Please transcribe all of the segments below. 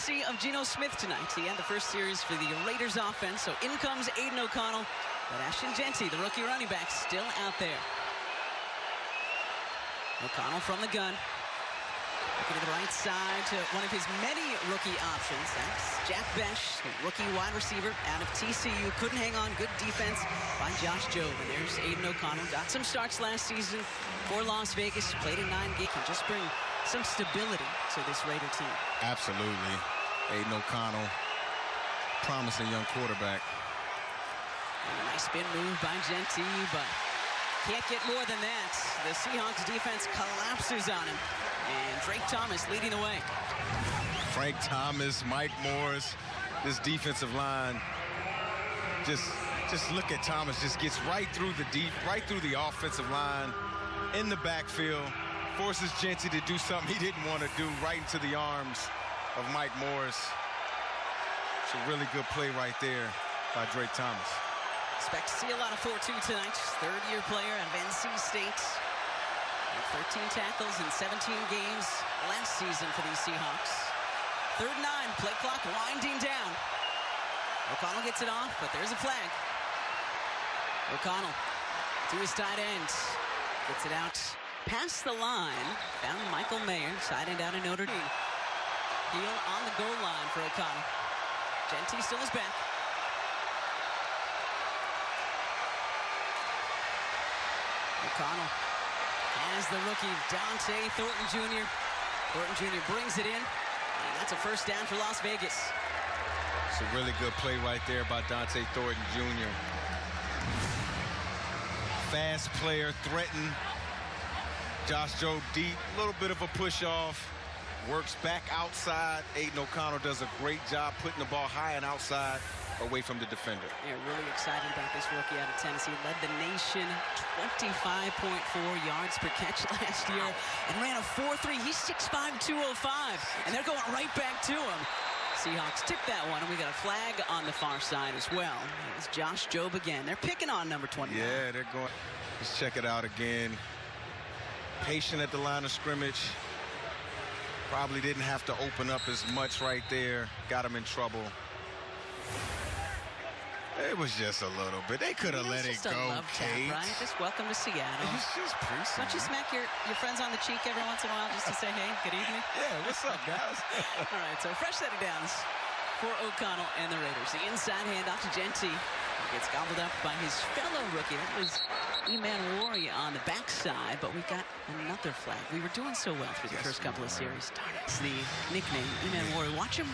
courtesy of Geno Smith tonight. He had the first series for the Raiders offense. So in comes Aiden O'Connell. But Ashton Jeanty, the rookie running back, still out there. O'Connell from the gun. Looking to the right side to one of his many rookie options. That's Jack Besh, the rookie wide receiver out of TCU. Couldn't hang on. Good defense by Josh Jobe. And there's Aiden O'Connell. Got some starts last season for Las Vegas. Played in 9 games. Can just bring some stability to this Raider team. Absolutely. Aiden O'Connell, promising young quarterback. And a nice spin move by Jeanty, but can't get more than that. The Seahawks defense collapses on him. And Drake Thomas leading the way. Frank Thomas, Mike Morris, this defensive line. Just look at Thomas. Just gets right through the offensive line in the backfield. Forces Jeanty to do something he didn't want to do, right into the arms of Mike Morris. It's a really good play right there by Drake Thomas. Expect to see a lot of 4-2 tonight. Third-year player out of NC State. 13 tackles in 17 games last season for these Seahawks. 3rd and 9, play clock winding down. O'Connell gets it off, but there's a flag. O'Connell to his tight end. Gets it out past the line. Found Michael Mayer, side end out of Notre Dame. Heel on the goal line for O'Connell. Jeanty still is back. O'Connell has the rookie Dante Thornton Jr. Thornton Jr. brings it in, and that's a first down for Las Vegas. It's a really good play right there by Dante Thornton Jr. Fast player, threatened. Josh Jobe deep, a little bit of a push off. Works back outside. Aiden O'Connell does a great job putting the ball high and outside, away from the defender. Yeah, really excited about this rookie out of Tennessee. Led the nation 25.4 yards per catch last year and ran a 4.3. He's 6'5", 205, and they're going right back to him. Seahawks tip that one, and we got a flag on the far side as well. It's Josh Jobe again. They're picking on number 29. Yeah, they're going. Let's check it out again. Patient at the line of scrimmage. Probably didn't have to open up as much right there. Got him in trouble. It was just a little bit. They could have let it go, Kate. Right? Just welcome to Seattle. It's just preseason. Don't you smack your friends on the cheek every once in a while just to say, hey, good evening? Yeah, what's up, guys? All right, so fresh set of downs for O'Connell and the Raiders. The inside handoff to Jeanty. Gets gobbled up by his fellow rookie. That was Eman Wari on the backside, but we got another flag. We were doing so well through the first couple of series. Darn it. It's the nickname, Eman Wari. Watch him.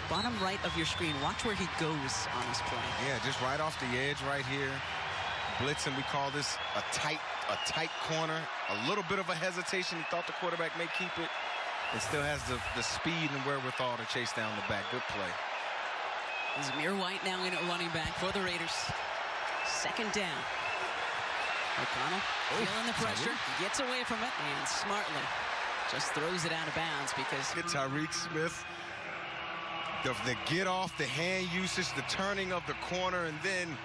Bottom right of your screen, watch where he goes on his play. Yeah, just right off the edge right here. Blitzing, we call this a tight corner. A little bit of a hesitation. He thought the quarterback may keep it. And still has the speed and wherewithal to chase down the back. Good play. Zamir White now in at running back for the Raiders. 2nd down. O'Connell feeling the pressure. He gets away from it and smartly just throws it out of bounds because... Tyreek Smith. The get off, the hand usage, the turning of the corner, and then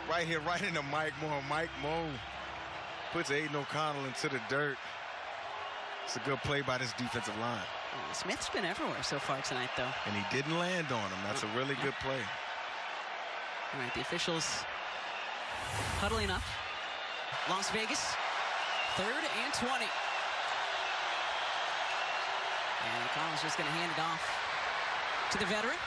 right here, right into Mike Moe. Mike Moe puts Aiden O'Connell into the dirt. It's a good play by this defensive line. Smith's been everywhere so far tonight, though. And he didn't land on him. That's a really good play. All right, the officials huddling up. Las Vegas, 3rd and 20. And O'Connell's just going to hand it off to the veteran.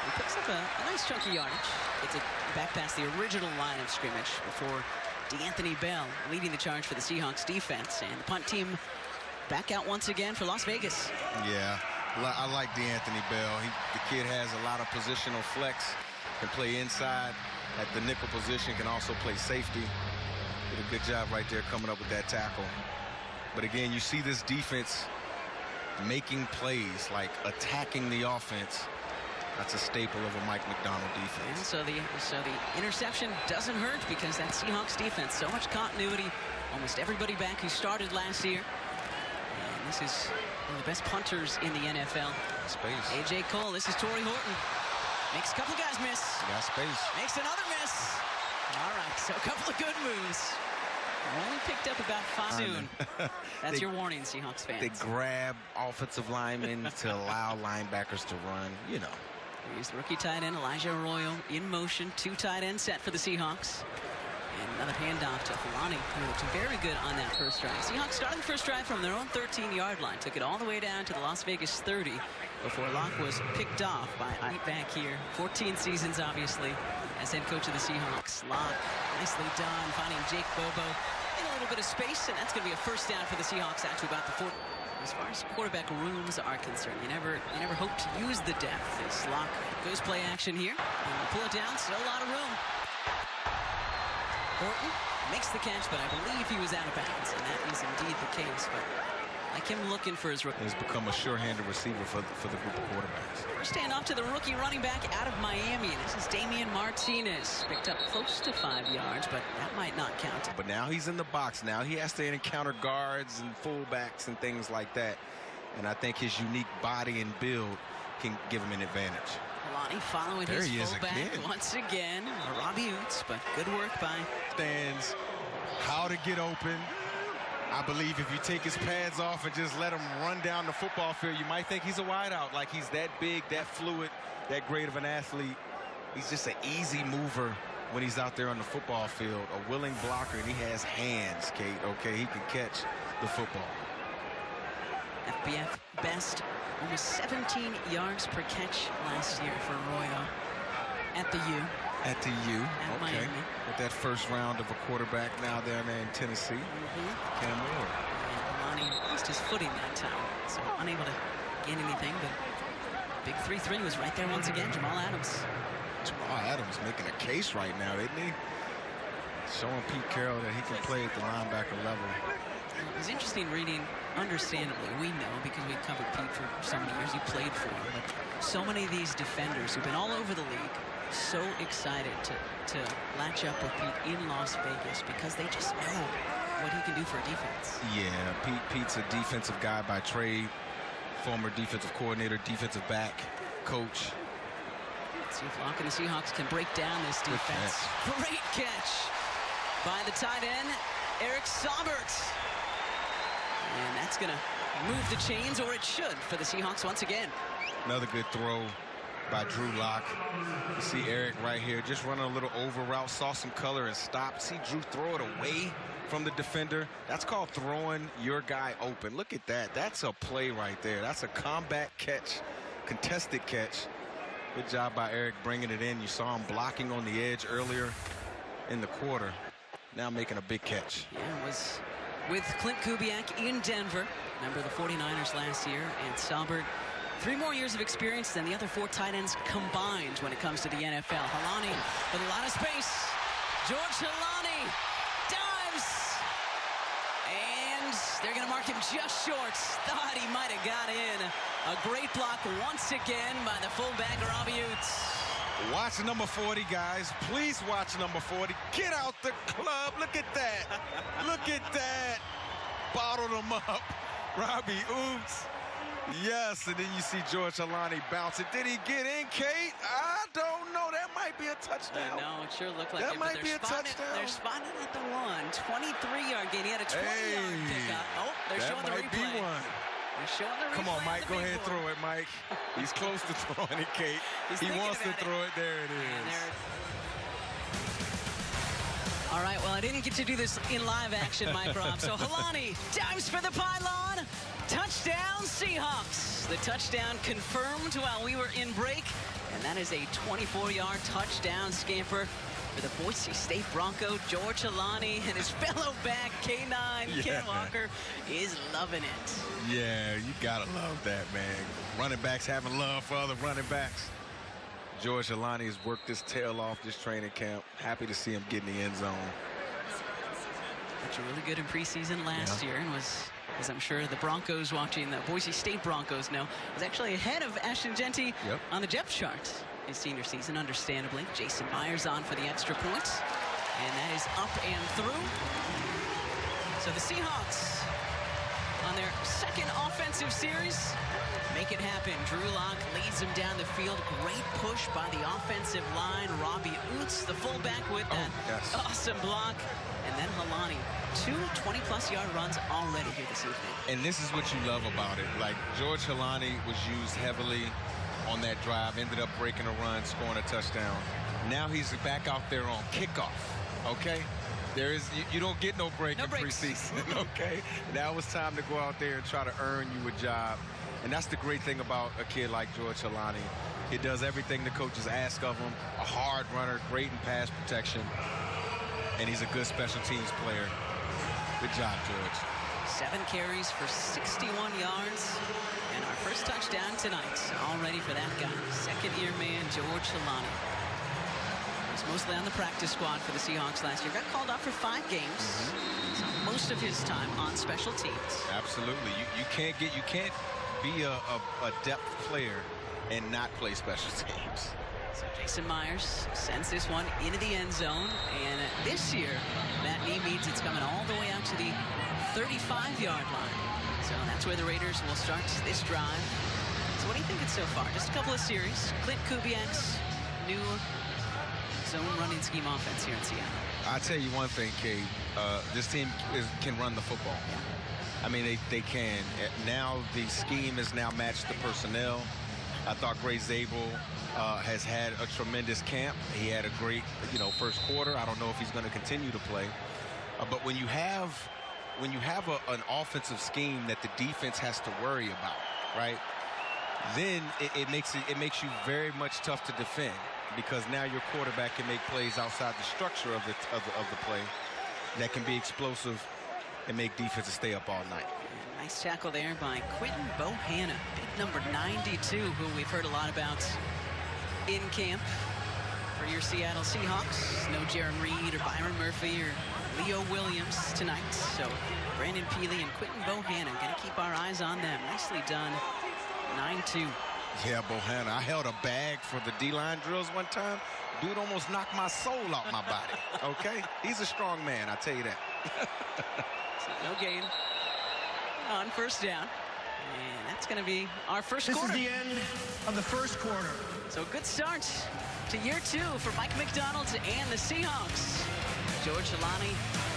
He picks up a nice chunky yardage. It's back past the original line of scrimmage before DeAnthony Bell leading the charge for the Seahawks defense. And the punt team back out once again for Las Vegas. Yeah, I like DeAnthony Bell. The kid has a lot of positional flex, can play inside at the nickel position, can also play safety. Did a good job right there coming up with that tackle. But again, you see this defense making plays, like attacking the offense. That's a staple of a Mike McDonald defense. And so the interception doesn't hurt because that Seahawks defense, so much continuity, almost everybody back who started last year. And this is one of the best punters in the NFL. Space. A.J. Cole, this is Torrey Horton. Makes a couple of guys miss. Got space. Makes another miss. All right, so a couple of good moves Only picked up about 5 soon. That's your warning, Seahawks fans. They grab offensive linemen to allow linebackers to run, you know. Here's the rookie tight end, Elijah Arroyo, in motion. 2 tight ends set for the Seahawks. And another handoff to Fulani, who looked very good on that first drive. Seahawks started the first drive from their own 13-yard line. Took it all the way down to the Las Vegas 30 before Locke was picked off by back here. 14 seasons, obviously, as head coach of the Seahawks. Locke, nicely done, finding Jake Bobo in a little bit of space, and that's going to be a first down for the Seahawks out to about the 40. As far as quarterback rooms are concerned, you never hope to use the depth. As Locke goes play action here, and pull it down, still a lot of room. Horton makes the catch, but I believe he was out of bounds, and that is indeed the case. But like him looking for his rookie. He's become a sure-handed receiver for the group of quarterbacks. First handoff to the rookie running back out of Miami, and this is Damian Martinez. Picked up close to 5 yards, but that might not count. But now he's in the box. Now he has to encounter guards and fullbacks and things like that. And I think his unique body and build can give him an advantage. Kalani following his fullback once again. Robbie Oots, but good work by stands. How to get open. I believe if you take his pads off and just let him run down the football field, you might think he's a wideout, like he's that big, that fluid, that great of an athlete. He's just an easy mover when he's out there on the football field, a willing blocker, and he has hands, Kate, okay? He can catch the football. FBF best, almost 17 yards per catch last year for Arroyo at the U. At the U, at okay. Miami. With that first round of a quarterback now down there in Tennessee. Cam Moore. And Kalani lost his footing that time, so unable to gain anything, but big 3-3 was right there once again. Jamal Adams. Jamal Adams making a case right now, isn't he? Showing Pete Carroll that he can play at the linebacker level. It was interesting reading, understandably, we know because we covered Pete for so many years, he played for him, but so many of these defenders who've been all over the league, so excited to latch up with Pete in Las Vegas because they just know what he can do for a defense. Yeah, Pete's a defensive guy by trade, former defensive coordinator, defensive back, coach. Let's see if Locke and the Seahawks can break down this defense. Great catch by the tight end, Eric Saubert. And that's going to move the chains, or it should, for the Seahawks once again. Another good throw by Drew Lock. You see Eric right here just running a little over route, saw some color and stopped. See Drew throw it away from the defender. That's called throwing your guy open. Look at that. That's a play right there. That's a combat catch, contested catch. Good job by Eric bringing it in. You saw him blocking on the edge earlier in the quarter. Now making a big catch. Yeah, it was with Clint Kubiak in Denver, member of the 49ers last year, and Saubert. 3 more years of experience than the other 4 tight ends combined when it comes to the NFL. Halani with a lot of space. George Halani dives. And they're going to mark him just short. Thought he might have got in. A great block once again by the fullback, Robbie Oots. Watch number 40, guys. Please watch number 40. Get out the club. Look at that. Look at that. Bottled him up. Robbie Oots. Yes, and then you see George Halani bounce it. Did he get in, Kate? I don't know. That might be a touchdown. No, it sure looked like that it. Might be a touchdown. They're spotting at the 1. 23-yard gain. He had a 20-yard pickup. Oh, they're showing the replay. That might be one. They're showing the replay. Come on, Mike. Go ahead and throw it, Mike. He's close to throwing it, Kate. He wants to throw it. There it is. All right, well, I didn't get to do this in live action, Mike Robb. So Halani dives for the pylon. Touchdown, Seahawks. The touchdown confirmed while we were in break. And that is a 24-yard touchdown scamper for the Boise State Bronco. George Halani and his fellow back, K9, Ken Walker, is loving it. Yeah, you got to love that, man. Running backs having love for other running backs. George Halani has worked his tail off this training camp. Happy to see him get in the end zone. That's really good in preseason last year, and was, as I'm sure the Broncos watching, the Boise State Broncos know, was actually ahead of Ashton Jeanty on the depth chart his senior season, understandably. Jason Myers on for the extra points, and that is up and through. So the Seahawks, on their second offensive series, make it happen. Drew Lock leads him down the field. Great push by the offensive line. Robbie Oots, the fullback, with that awesome block. And then Halani 2 20-plus yard runs already here this evening. And this is what you love about it. Like, George Helani was used heavily on that drive, ended up breaking a run, scoring a touchdown. Now he's back out there on kickoff, okay? You don't get no break in preseason, okay? Now it's time to go out there and try to earn you a job. And that's the great thing about a kid like George Helani. He does everything the coaches ask of him. A hard runner, great in pass protection. And he's a good special teams player. Good job, George. 7 carries for 61 yards. And our first touchdown tonight. All ready for that guy. Second-year man, George Helani. He was mostly on the practice squad for the Seahawks last year. Got called up for 5 games. So most of his time on special teams. Absolutely. You can't be a depth player and not play special teams. So Jason Myers sends this one into the end zone. And this year, that knee means it's coming all the way out to the 35-yard line. So that's where the Raiders will start this drive. So what do you think it's so far? Just a couple of series. Clint Kubiak's new zone running scheme offense here in Seattle. I'll tell you one thing, Kate. This team can run the football. Yeah. I mean, they can. Now the scheme has now matched the personnel. I thought Gray Zabel has had a tremendous camp. He had a great, first quarter. I don't know if he's going to continue to play. But when you have an offensive scheme that the defense has to worry about, right? Then it makes you very much tough to defend, because now your quarterback can make plays outside the structure of the play that can be explosive and make defenses stay up all night. Nice tackle there by Quentin Bohanna, big number 92, who we've heard a lot about in camp for your Seattle Seahawks. No Jaron Reed or Byron Murphy or Leo Williams tonight. So Brandon Peely and Quentin Bohanna, going to keep our eyes on them. Nicely done. 9-2. Yeah, Bohanna. I held a bag for the D-line drills one time. Dude almost knocked my soul out my body. Okay? He's a strong man, I tell you that. So no gain on first down. And that's going to be our first quarter. This is the end of the first quarter. So good start to year 2 for Mike McDonald and the Seahawks. George Helani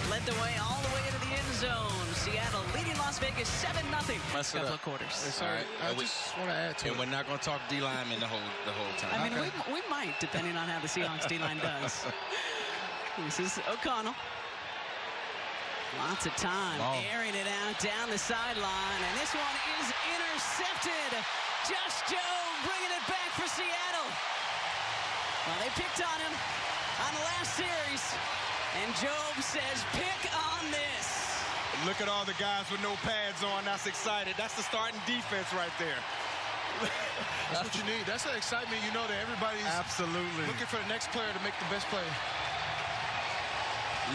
led the way all the way into the end zone. Seattle leading Las Vegas 7-0. Last couple of quarters. Sorry, I just want to add to it. And we're not going to talk D-lineman the whole time. I mean, we might, depending on how the Seahawks D-line does. This is O'Connell. Lots of time, airing it out down the sideline, and this one is intercepted. Josh Jobe bringing it back for Seattle. Well, they picked on him on the last series, and Jobe says, pick on this. Look at all the guys with no pads on. That's excited. That's the starting defense right there. That's what you need. That's the excitement, that everybody's absolutely looking for the next player to make the best play.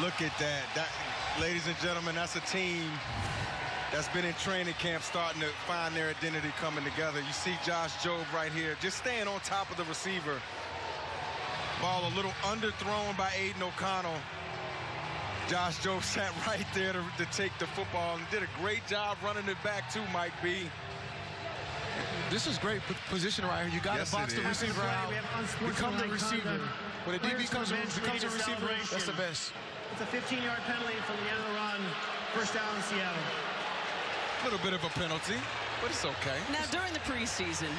Look at that. Ladies and gentlemen, that's a team that's been in training camp starting to find their identity coming together. You see Josh Jobe right here, just staying on top of the receiver. Ball a little underthrown by Aiden O'Connell. Josh Jobe sat right there to take the football and did a great job running it back too, Mike B. This is great position right here. You got to box the receiver out, become the receiver. When a DB becomes a receiver, that's the best. It's a 15-yard penalty from the end of the run. First down in Seattle. A little bit of a penalty, but it's okay. Now, during the preseason,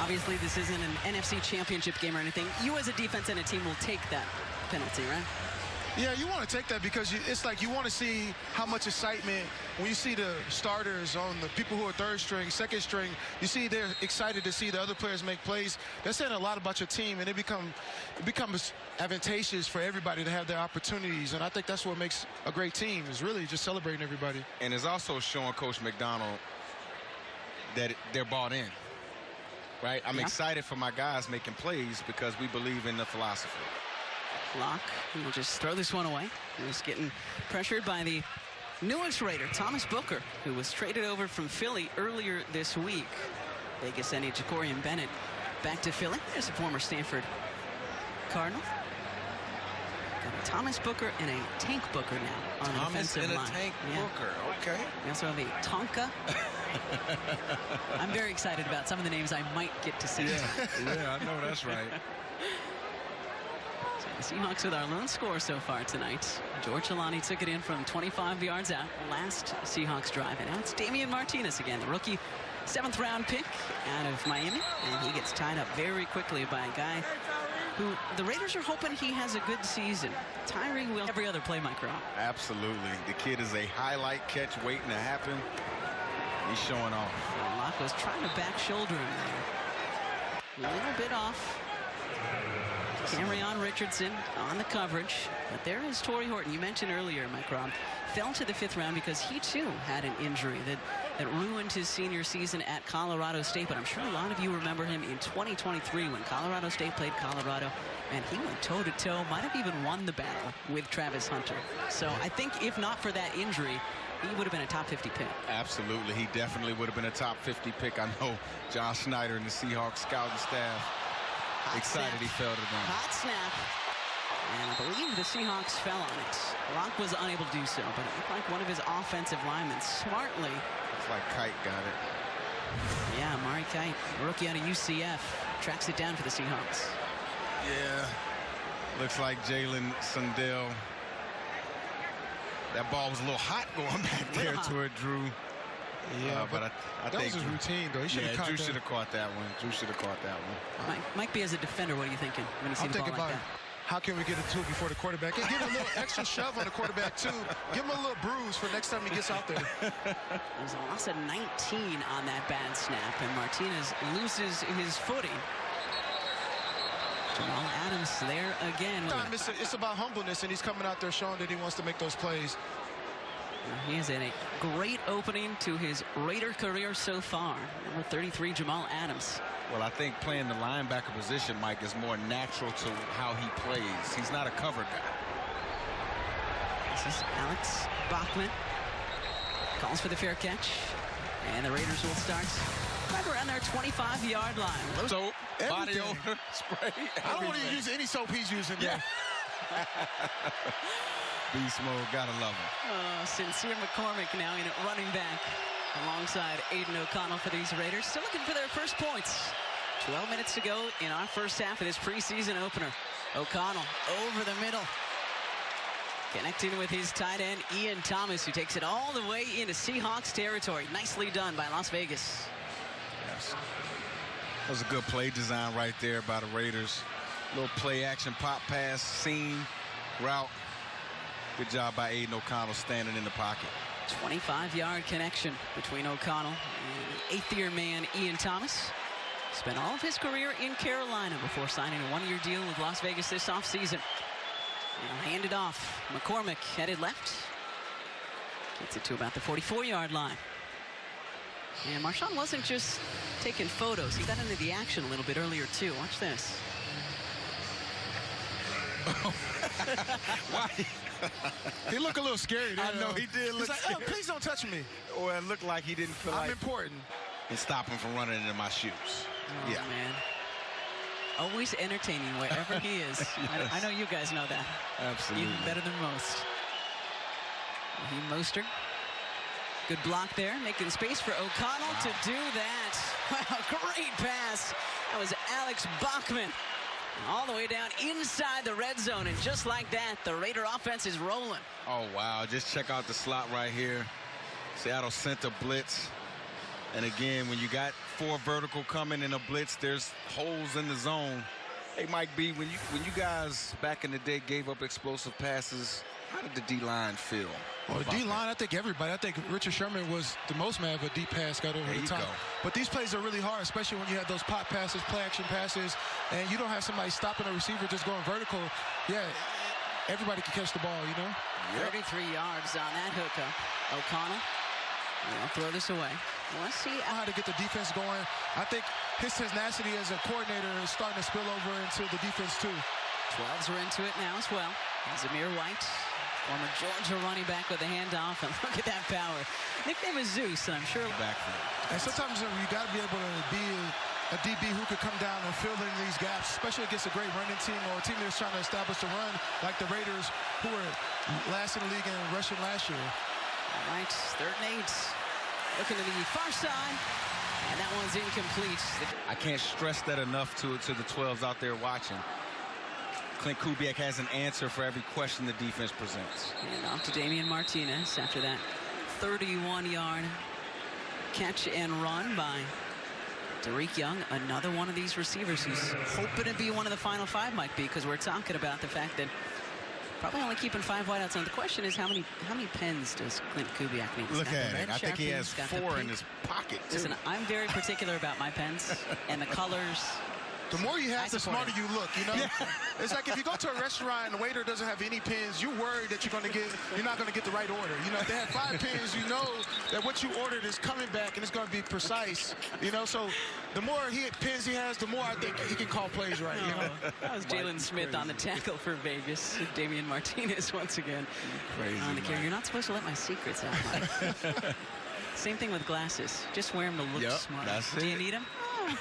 obviously this isn't an NFC championship game or anything. You as a defense and a team will take that penalty, right? Yeah, you want to take that because it's like you want to see how much excitement when you see the starters on the people who are third string, second string. You see they're excited to see the other players make plays. That's saying a lot about your team, and it becomes advantageous for everybody to have their opportunities. And I think that's what makes a great team, is really just celebrating everybody. And it's also showing Coach McDonald that they're bought in, right? I'm excited for my guys making plays because we believe in the philosophy. Locke, we'll just throw this one away. He was getting pressured by the newest Raider, Thomas Booker, who was traded over from Philly earlier this week. Vegas sending Jacorian Bennett back to Philly. There's a former Stanford Cardinal. Got a Thomas Booker and a Tank Booker now on the defensive line. Thomas and a Tank Booker, okay. We also have a Tonka. I'm very excited about some of the names I might get to see. Yeah, I know that's right. The Seahawks with our lone score so far tonight. George Alani took it in from 25 yards out last Seahawks drive. And now it's Damian Martinez again, the rookie 7th round pick out of Miami. And he gets tied up very quickly by a guy who the Raiders are hoping he has a good season. Tyree will every other play, Mike Rowe. Absolutely. The kid is a highlight catch waiting to happen. He's showing off. Locke was trying to back shoulder him there. A little bit off. Cameron Richardson on the coverage. But there is Torrey Horton. You mentioned earlier, Mike Robb, fell to the 5th round because he too had an injury that ruined his senior season at Colorado State. But I'm sure a lot of you remember him in 2023 when Colorado State played Colorado, and he went toe-to-toe, might have even won the battle with Travis Hunter. So I think if not for that injury, he would have been a top 50 pick. Absolutely. He definitely would have been a top 50 pick. I know John Schneider and the Seahawks scouting staff excited he fell to them. Hot snap. And I believe the Seahawks fell on it. Locke was unable to do so, but it looked like one of his offensive linemen smartly. It's like Kite got it. Yeah, Mari Kite, a rookie out of UCF, tracks it down for the Seahawks. Yeah. Looks like Jalen Sundell. That ball was a little hot going back there toward Drew. Yeah, but I that think was his routine, though. He should have caught Drew that. should have caught that one. Drew should have caught that one. Mike B, as a defender, what are you thinking when you see I'm the ball thinking like about that? how can we get it to it before the quarterback? And give him a little extra shove on the quarterback, too. Give him a little bruise for next time he gets out there. There's a loss of 19 on that bad snap, and Martinez loses his footing. Jamal Adams there again. It's about humbleness, and he's coming out there showing that he wants to make those plays. He is in a great opening to his Raider career so far. Number 33, Jamal Adams. Well, I think playing the linebacker position, Mike, is more natural to how he plays. He's not a cover guy. This is Alex Bachman. Calls for the fair catch. And the Raiders will start right around their 25-yard line. So, body odor, spray, I don't want to use any soap he's using there. Beast mode, gotta love him. Sincere McCormick now in at running back alongside Aiden O'Connell for these Raiders. Still looking for their first points. 12 minutes to go in our first half of this preseason opener. O'Connell over the middle. Connecting with his tight end, Ian Thomas, who takes it all the way into Seahawks territory. Nicely done by Las Vegas. Yes. That was a good play design right there by the Raiders. Little play action, pop pass, seam, route. Good job by Aiden O'Connell standing in the pocket. 25-yard connection between O'Connell and the 8th-year man, Ian Thomas. Spent all of his career in Carolina before signing a 1-year deal with Las Vegas this offseason. And handed off. McCormick headed left. Gets it to about the 44-yard line. And Marshawn wasn't just taking photos. He got into the action a little bit earlier, too. Watch this. Why? He looked a little scary there. I know he did look He's like, scary. oh, please don't touch me. Or it looked like he didn't feel I'm like important. and stop him from running into my shoes. Oh, Yeah. man. Always entertaining wherever he is. Yes. I know you guys know that. Absolutely. Even better than most. Raheem Mostert. Good block there, making space for O'Connell to do that. Wow, great pass. That was Alex Bachman. All the way down inside the red zone, and just like that, the Raider offense is rolling. Oh, wow. Just check out the slot right here. Seattle sent a blitz. And again, when you got 4 vertical coming in a blitz, there's holes in the zone. Hey, Mike B, when you guys back in the day gave up explosive passes, how did the D-line feel? Well, D-line, I think everybody. I think Richard Sherman was the most mad of a deep pass got over the top. Go. But these plays are really hard, especially when you have those pop passes, play-action passes, and you don't have somebody stopping a receiver just going vertical. Yeah, everybody can catch the ball, you know? Yep. 33 yards on that hookup. O'Connell will throw this away. Let's see How to get the defense going. I think his tenacity as a coordinator is starting to spill over into the defense, too. 12s are into it now as well. Zamir White, former Georgia running back with a handoff, and look at that power. Nickname is Zeus, and I'm sure. Backfield. And sometimes you got to be able to be a DB who could come down and fill in these gaps, especially against a great running team or a team that's trying to establish a run like the Raiders, who were last in the league in rushing last year. All right, 3rd and 8. Looking to the far side, and that one's incomplete. I can't stress that enough to the 12s out there watching. Clint Kubiak has an answer for every question the defense presents. And off to Damian Martinez after that 31-yard catch and run by Tariq Young, another one of these receivers who's hoping to be one of the final 5, Mike B, because we're talking about the fact that probably only keeping 5 wideouts on. The question is how many pens does Clint Kubiak need? Look at it. I think he has 4 in his pocket, too. Listen, I'm very particular about my pens and the colors. The more you have, the smarter you look, you know? It's like if you go to a restaurant and the waiter doesn't have any pins, you're worried that you're not going to get the right order. You know, if they have 5 pins, you know that what you ordered is coming back and it's going to be precise. You know, so the more pins he has, the more I think he can call plays right. You know? That was Jalen Smith on the tackle for Vegas. Damian Martinez once again Crazy, on the carry. You're not supposed to let my secrets out, Mike. Same thing with glasses. Just wear them to look smart. Do you need them? Oh.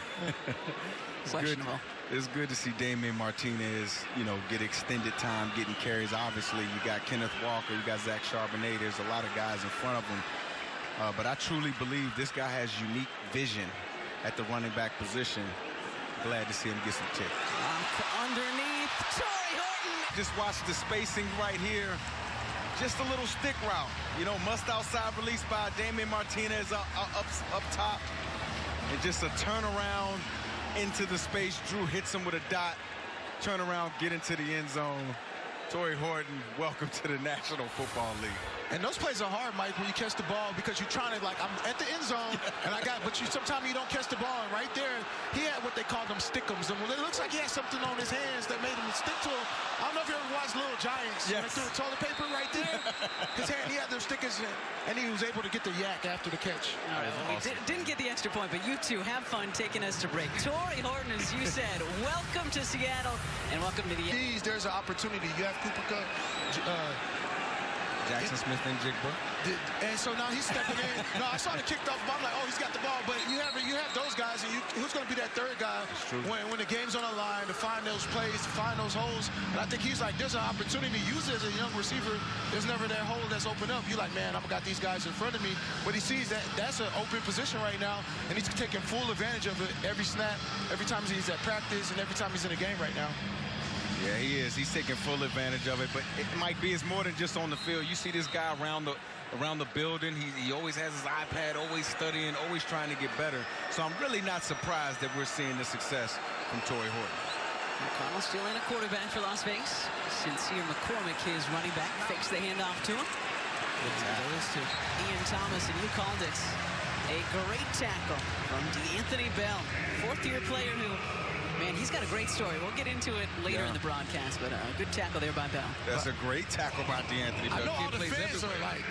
Questionable. It's good to see Damian Martinez, you know, get extended time, getting carries. Obviously, you got Kenneth Walker, you got Zach Charbonnet. There's a lot of guys in front of him. But I truly believe this guy has unique vision at the running back position. Glad to see him get some tips. Underneath, Torrey Horton. Just watch the spacing right here. Just a little stick route. You know, must outside release by Damian Martinez up top. And just a turnaround into the space. Drew hits him with a dot. Turn around, get into the end zone. Torrey Horton, welcome to the National Football League. And those plays are hard, Mike, when you catch the ball because you're trying to, like, I'm at the end zone, but sometimes you don't catch the ball. And right there, he had what they called them stick'ems. And it looks like he had something on his hands that made him stick to him. I don't know if you ever watched Little Giants. Yes. When they threw the toilet paper right there. His hand, he had those stickers, and he was able to get the yak after the catch. Awesome. Didn't get the extra point, but you two have fun taking us to break. Torrey Horton, as you said, welcome to Seattle, and welcome to the end. There's an opportunity. You have Cooper Kupp, Jackson Smith and Jigba. And so now he's stepping in. No, I saw the kicked off ball. I'm like, oh, he's got the ball. But you have those guys, and who's going to be that third guy when the game's on the line to find those plays, to find those holes. And I think he's like, there's an opportunity to use it as a young receiver. There's never that hole that's opened up. You're like, man, I've got these guys in front of me. But he sees that that's an open position right now, and he's taking full advantage of it every snap, every time he's at practice, and every time he's in a game right now. Yeah, he is. He's taking full advantage of it, but it might be it's more than just on the field. You see this guy around the building. He always has his iPad, always studying, always trying to get better. So I'm really not surprised that we're seeing the success from Torrey Horton. McConnell still in a quarterback for Las Vegas. Sincere McCormick, his running back, fakes the handoff to him. Goes to Ian Thomas, and you called it. A great tackle from DeAnthony Bell, 4th-year player who, man, he's got a great story. We'll get into it later in the broadcast, but a good tackle there by Bell. That's a great tackle by DeAnthony Bell. I know all the fans are like,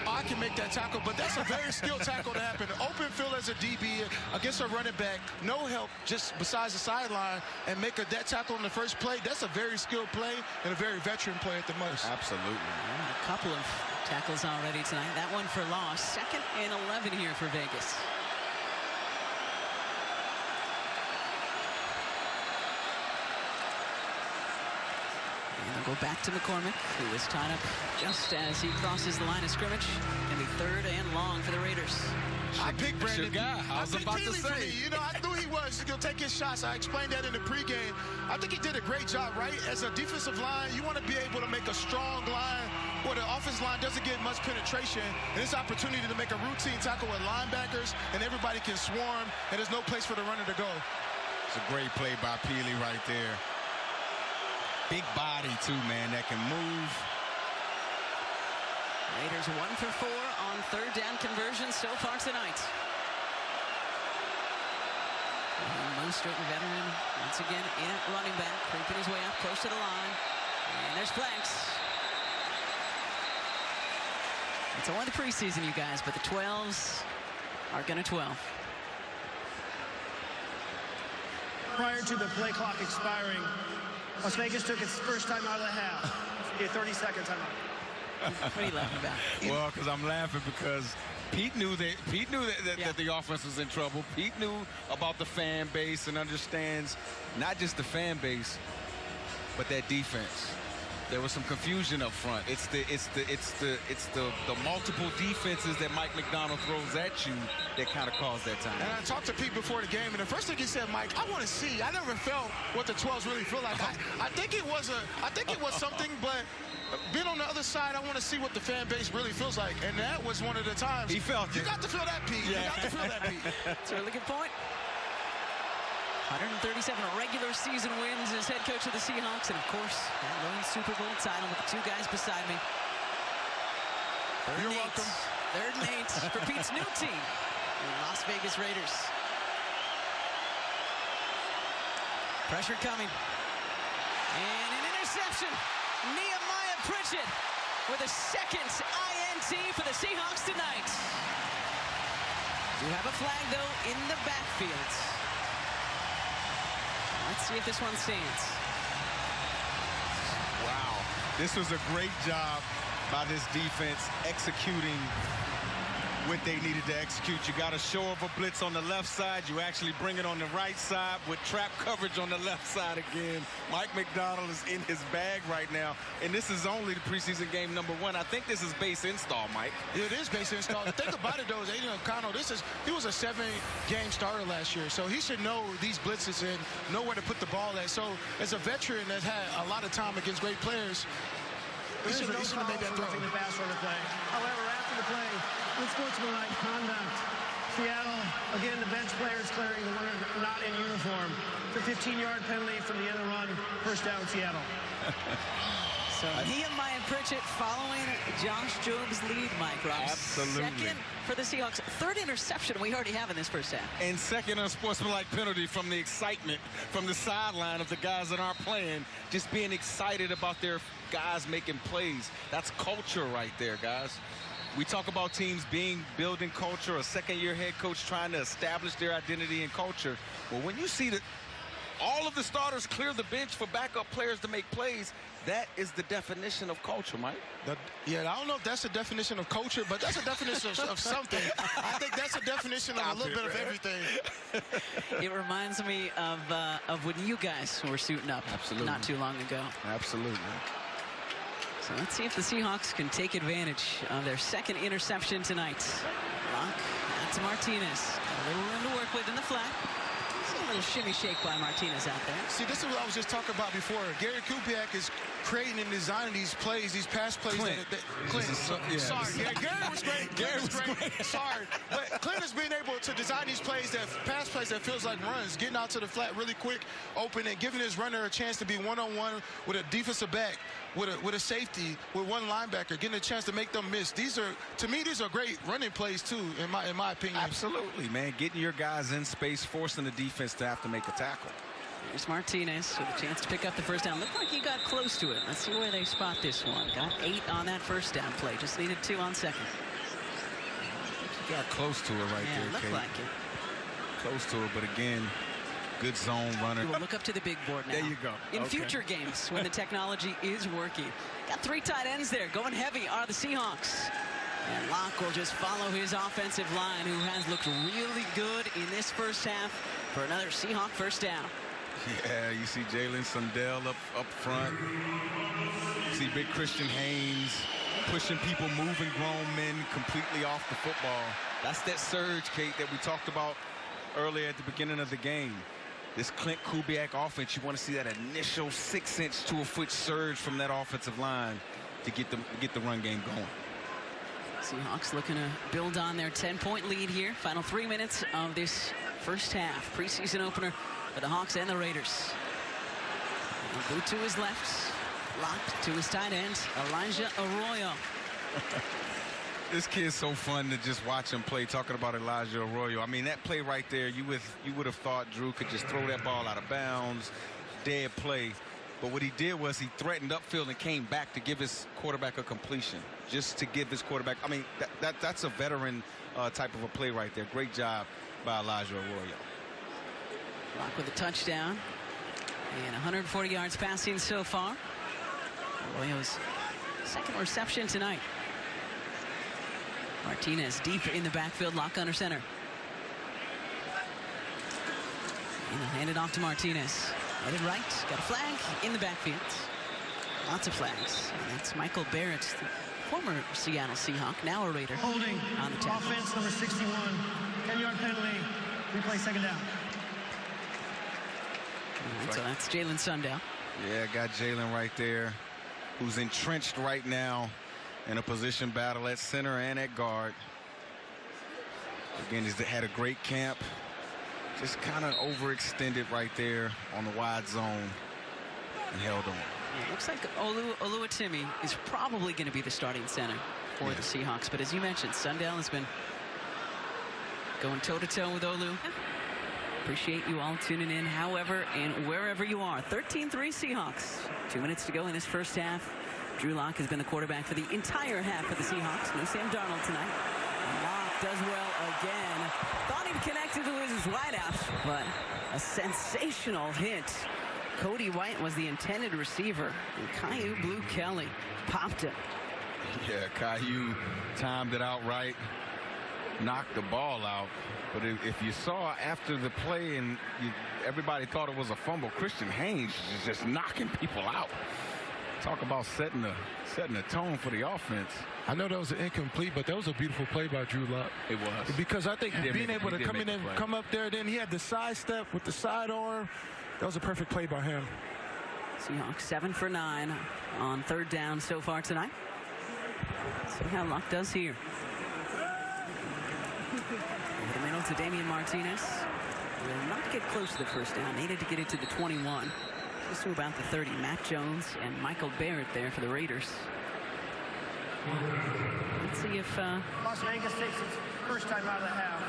I can make that tackle, but that's a very skilled tackle to happen. Open field as a DB against a running back, no help just besides the sideline, and make that tackle in the first play. That's a very skilled play and a very veteran play at the most. Absolutely. Yeah, a couple of tackles already tonight. That one for loss. 2nd and 11 here for Vegas. Go back to McCormick, who is tied up just as he crosses the line of scrimmage. Going to be 3rd and long for the Raiders. I picked Brandon. Guy. I was about to say. You know, I knew he was going to take his shots. I explained that in the pregame. I think he did a great job, right? As a defensive line, you want to be able to make a strong line where the offensive line doesn't get much penetration. And this opportunity to make a routine tackle with linebackers, and everybody can swarm, and there's no place for the runner to go. It's a great play by Peely right there. Big body, too, man, that can move. Raiders 1 for 4 on 3rd down conversions so far tonight. Mostert, veteran, once again in at running back, creeping his way up close to the line. And there's flags. It's only the preseason, you guys, but the 12s are going to 12. Prior to the play clock expiring, Las Vegas took its first time out of the half. Yeah, 30-second timeout. What are you laughing about? Well, because I'm laughing because Pete knew that the offense was in trouble. Pete knew about the fan base and understands not just the fan base, but that defense. There was some confusion up front. It's the multiple defenses that Mike Macdonald throws at you that kind of caused that time. And I talked to Pete before the game, and the first thing he said, Mike, I want to see. I never felt what the 12s really feel like. I think it was something, but being on the other side, I want to see what the fan base really feels like. And that was one of the times. He felt it. You got to feel that, Pete. Yeah. You got to feel that, Pete. That's a really good point. 137 regular season wins as head coach of the Seahawks, and of course, that lone Super Bowl title with the two guys beside me. You're welcome. 3rd and 8 for Pete's new team, the Las Vegas Raiders. Pressure coming. And an interception. Nehemiah Pritchett with a second INT for the Seahawks tonight. We have a flag, though, in the backfield. Let's see if this one stands. Wow. This was a great job by this defense executing what they needed to execute. You got a show of a blitz on the left side. You actually bring it on the right side with trap coverage on the left side again. Mike Macdonald is in his bag right now, and this is only the preseason game number 1. I think this is base install, Mike. It is base install. The thing about it, though, is Aiden O'Connell, he was a 7-game starter last year, so he should know these blitzes and know where to put the ball at. So as a veteran that had a lot of time against great players, he should have made that throw. The pass on the play. However, after the play, unsportsmanlike conduct. Seattle, again, the bench players clearing the runner not in uniform. The 15-yard penalty from the end of the run. First down, Seattle. So Nehemiah Pritchett following Josh Job's lead, Mike Ross. Absolutely. Second for the Seahawks. 3rd interception we already have in this first half. And second unsportsmanlike penalty from the excitement from the sideline of the guys that aren't playing, just being excited about their guys making plays. That's culture right there, guys. We talk about teams building culture, a second-year head coach trying to establish their identity and culture. Well, when you see that all of the starters clear the bench for backup players to make plays, that is the definition of culture, Mike. Yeah, I don't know if that's a definition of culture, but that's a definition of something. I think that's a definition of a little bit of everything. It reminds me of when you guys were suiting up not too long ago. Absolutely. So let's see if the Seahawks can take advantage of their second interception tonight. Lock out to Martinez. A little room to work with in the flat. A little shimmy shake by Martinez out there. See, this is what I was just talking about before. Gary Kubiak is creating and designing these plays, these pass plays. Clint, sorry, Gary was great. Gary was great. Sorry, but Clint has been able to design these plays, pass plays that feels like runs, getting out to the flat really quick, open, and giving his runner a chance to be one-on-one with a defensive back, with a safety, with one linebacker, getting a chance to make them miss. To me, these are great running plays too, in my opinion. Absolutely, man. Getting your guys in space, forcing the defense to have to make a tackle. There's Martinez with a chance to pick up the first down. Looked like he got close to it. Let's see where they spot this one. Got 8 on that first down play. Just needed 2 on second. He got close to it right there, looked Kate. like it. Close to it, but again, good zone runner. We'll look up to the big board now. There you go. In future games, when the technology is working. Got 3 tight ends there. Going heavy are the Seahawks. And Locke will just follow his offensive line, who has looked really good in this first half, for another Seahawk first down. Yeah, you see Jalen Sundell up front. You see big Christian Haynes pushing people, moving grown men completely off the football. That's that surge, Kate, that we talked about earlier at the beginning of the game. This Clint Kubiak offense, you want to see that initial 6-inch to a foot surge from that offensive line to get the run game going. Seahawks looking to build on their 10-point lead here. Final 3 minutes of this first half. Preseason opener for the Hawks and the Raiders. Boot to his left. Locked to his tight end, Elijah Arroyo. This kid's so fun to just watch him play. Talking about Elijah Arroyo, I mean, that play right there, you would have thought Drew could just throw that ball out of bounds, dead play. But what he did was he threatened upfield and came back to give his quarterback a completion, just to give his quarterback. I mean, that's a veteran type of a play right there. Great job by Elijah Arroyo. Lock with a touchdown and 140 yards passing so far. Arroyo's second reception tonight. Martinez deep in the backfield, Lock under center. And hand it off to Martinez. Headed right, got a flag in the backfield. Lots of flags. And that's Michael Barrett, the former Seattle Seahawk, now a Raider. Holding. On the tackle. Offense number 61. 10-yard penalty. Replay second down. All right, so that's Jalen Sundell. Yeah, got Jalen right there, who's entrenched right now in a position battle at center and at guard. Again, he's had a great camp. Just kind of overextended right there on the wide zone and held on. Yeah, looks like Oluwatimi is probably going to be the starting center for the Seahawks. But as you mentioned, Sundell has been going toe-to-toe with Olu. Appreciate you all tuning in, however and wherever you are. 13-3 Seahawks. 2 minutes to go in this first half. Drew Lock has been the quarterback for the entire half for the Seahawks. No Sam Darnold tonight. Lock does well again. Thought he'd connected to his wideout, but a sensational hit. Cody White was the intended receiver, and Caillou Blue Kelly popped it. Yeah, Caillou timed it out right, knocked the ball out. But if you saw after the play and everybody thought it was a fumble, Christian Haynes is just knocking people out. Talk about setting the tone for the offense. I know that was an incomplete, but that was a beautiful play by Drew Lock. It was. Because I think being able to come in and come up there, then he had the side step with the sidearm. That was a perfect play by him. Seahawks 7 for 9 on third down so far tonight. See how Lock does here. Over the middle to Damian Martinez. Will not get close to the first down. Needed to get it to the 21. Just to about the 30. Matt Jones and Michael Barrett there for the Raiders. Let's see if Las Vegas takes its first time out of the half.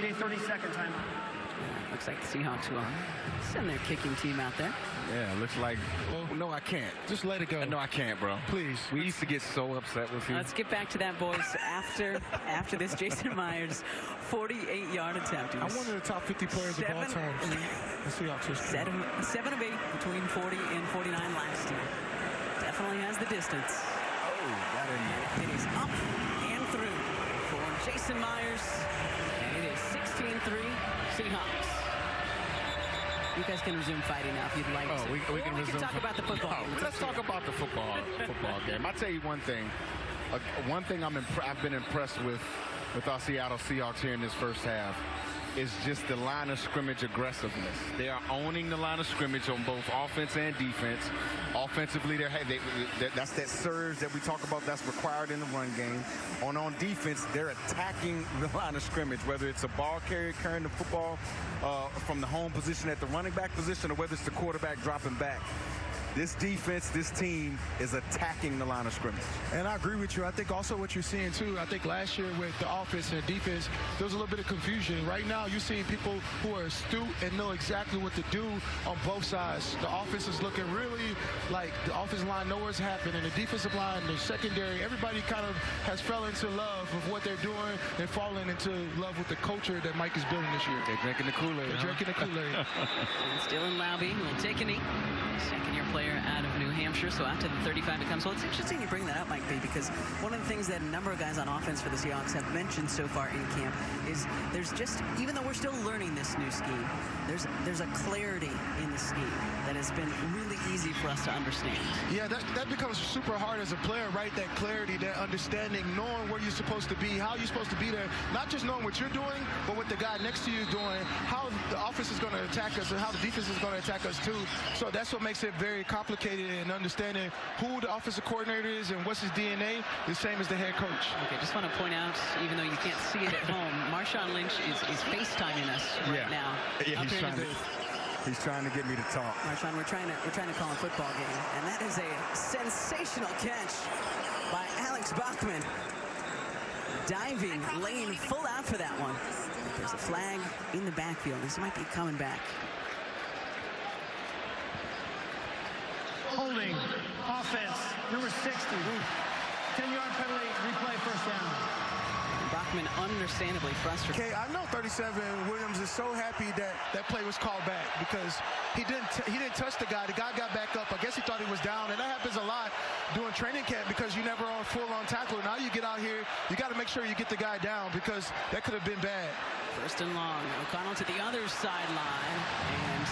It's a 30-second timeout. looks like the Seahawks will send their kicking team out there. Yeah, looks like. Oh, no, I can't. Just let it go. No, I can't, bro. Please. We used to get so upset with you. Let's get back to that, boys. After this, Jason Myers' 48-yard attempt. I'm one of the top 50 players of all time. The Seahawks history. 7 of 8 between 40 and 49 last year. Definitely has the distance. Oh, got in there. It is up and through for Jason Myers. And it is 16-3 Seahawks. You guys can resume fighting now if you'd like to. We can resume. We can talk about the football game. Let's talk about the football game. I'll tell you one thing. One thing I've been impressed with our Seattle Seahawks here in this first half is just the line of scrimmage aggressiveness. They are owning the line of scrimmage on both offense and defense. Offensively, that's that surge that we talk about that's required in the run game. On defense, they're attacking the line of scrimmage, whether it's a ball carrier carrying the football from the home position at the running back position or whether it's the quarterback dropping back. This defense, this team is attacking the line of scrimmage. And I agree with you. I think also what you're seeing, too, I think last year with the offense and defense, there was a little bit of confusion. Right now, you're seeing people who are astute and know exactly what to do on both sides. The offense is looking really like the offensive line knows what's happening. The defensive line, the secondary, everybody kind of has fell into love with what they're doing and fallen into love with the culture that Mike is building this year. They're drinking the Kool-Aid. They're drinking the Kool-Aid. Dylan Laube will take a knee. Second-year player out of New Hampshire, so after the 35 it comes. Well, it's interesting you bring that up, Mike B, because one of the things that a number of guys on offense for the Seahawks have mentioned so far in camp is there's just, even though we're still learning this new scheme, there's a clarity in the scheme that has been really easy for us to understand. Yeah, that becomes super hard as a player, right? That clarity, that understanding, knowing where you're supposed to be, how you're supposed to be there, not just knowing what you're doing, but what the guy next to you is doing, how the offense is going to attack us and how the defense is going to attack us too. So that's what makes it very complicated in understanding who the offensive coordinator is and what's his DNA, the same as the head coach. Okay, just want to point out, even though you can't see it at home, Marshawn Lynch is FaceTiming us right now. Yeah, he's trying to get me to talk. Marshawn, we're trying to call a football game, and that is a sensational catch by Alex Bachman. Diving, laying full out for that one. There's a flag in the backfield. This might be coming back. Holding, offense, number 60. 10-yard penalty, replay first down. Bachman understandably frustrated. Okay, I know 37 Williams is so happy that play was called back because he didn't touch the guy. The guy got back up. I guess he thought he was down, and that happens a lot during training camp because you never on full-on tackle. Now you get out here, you got to make sure you get the guy down because that could have been bad. First and long. O'Connell to the other sideline, and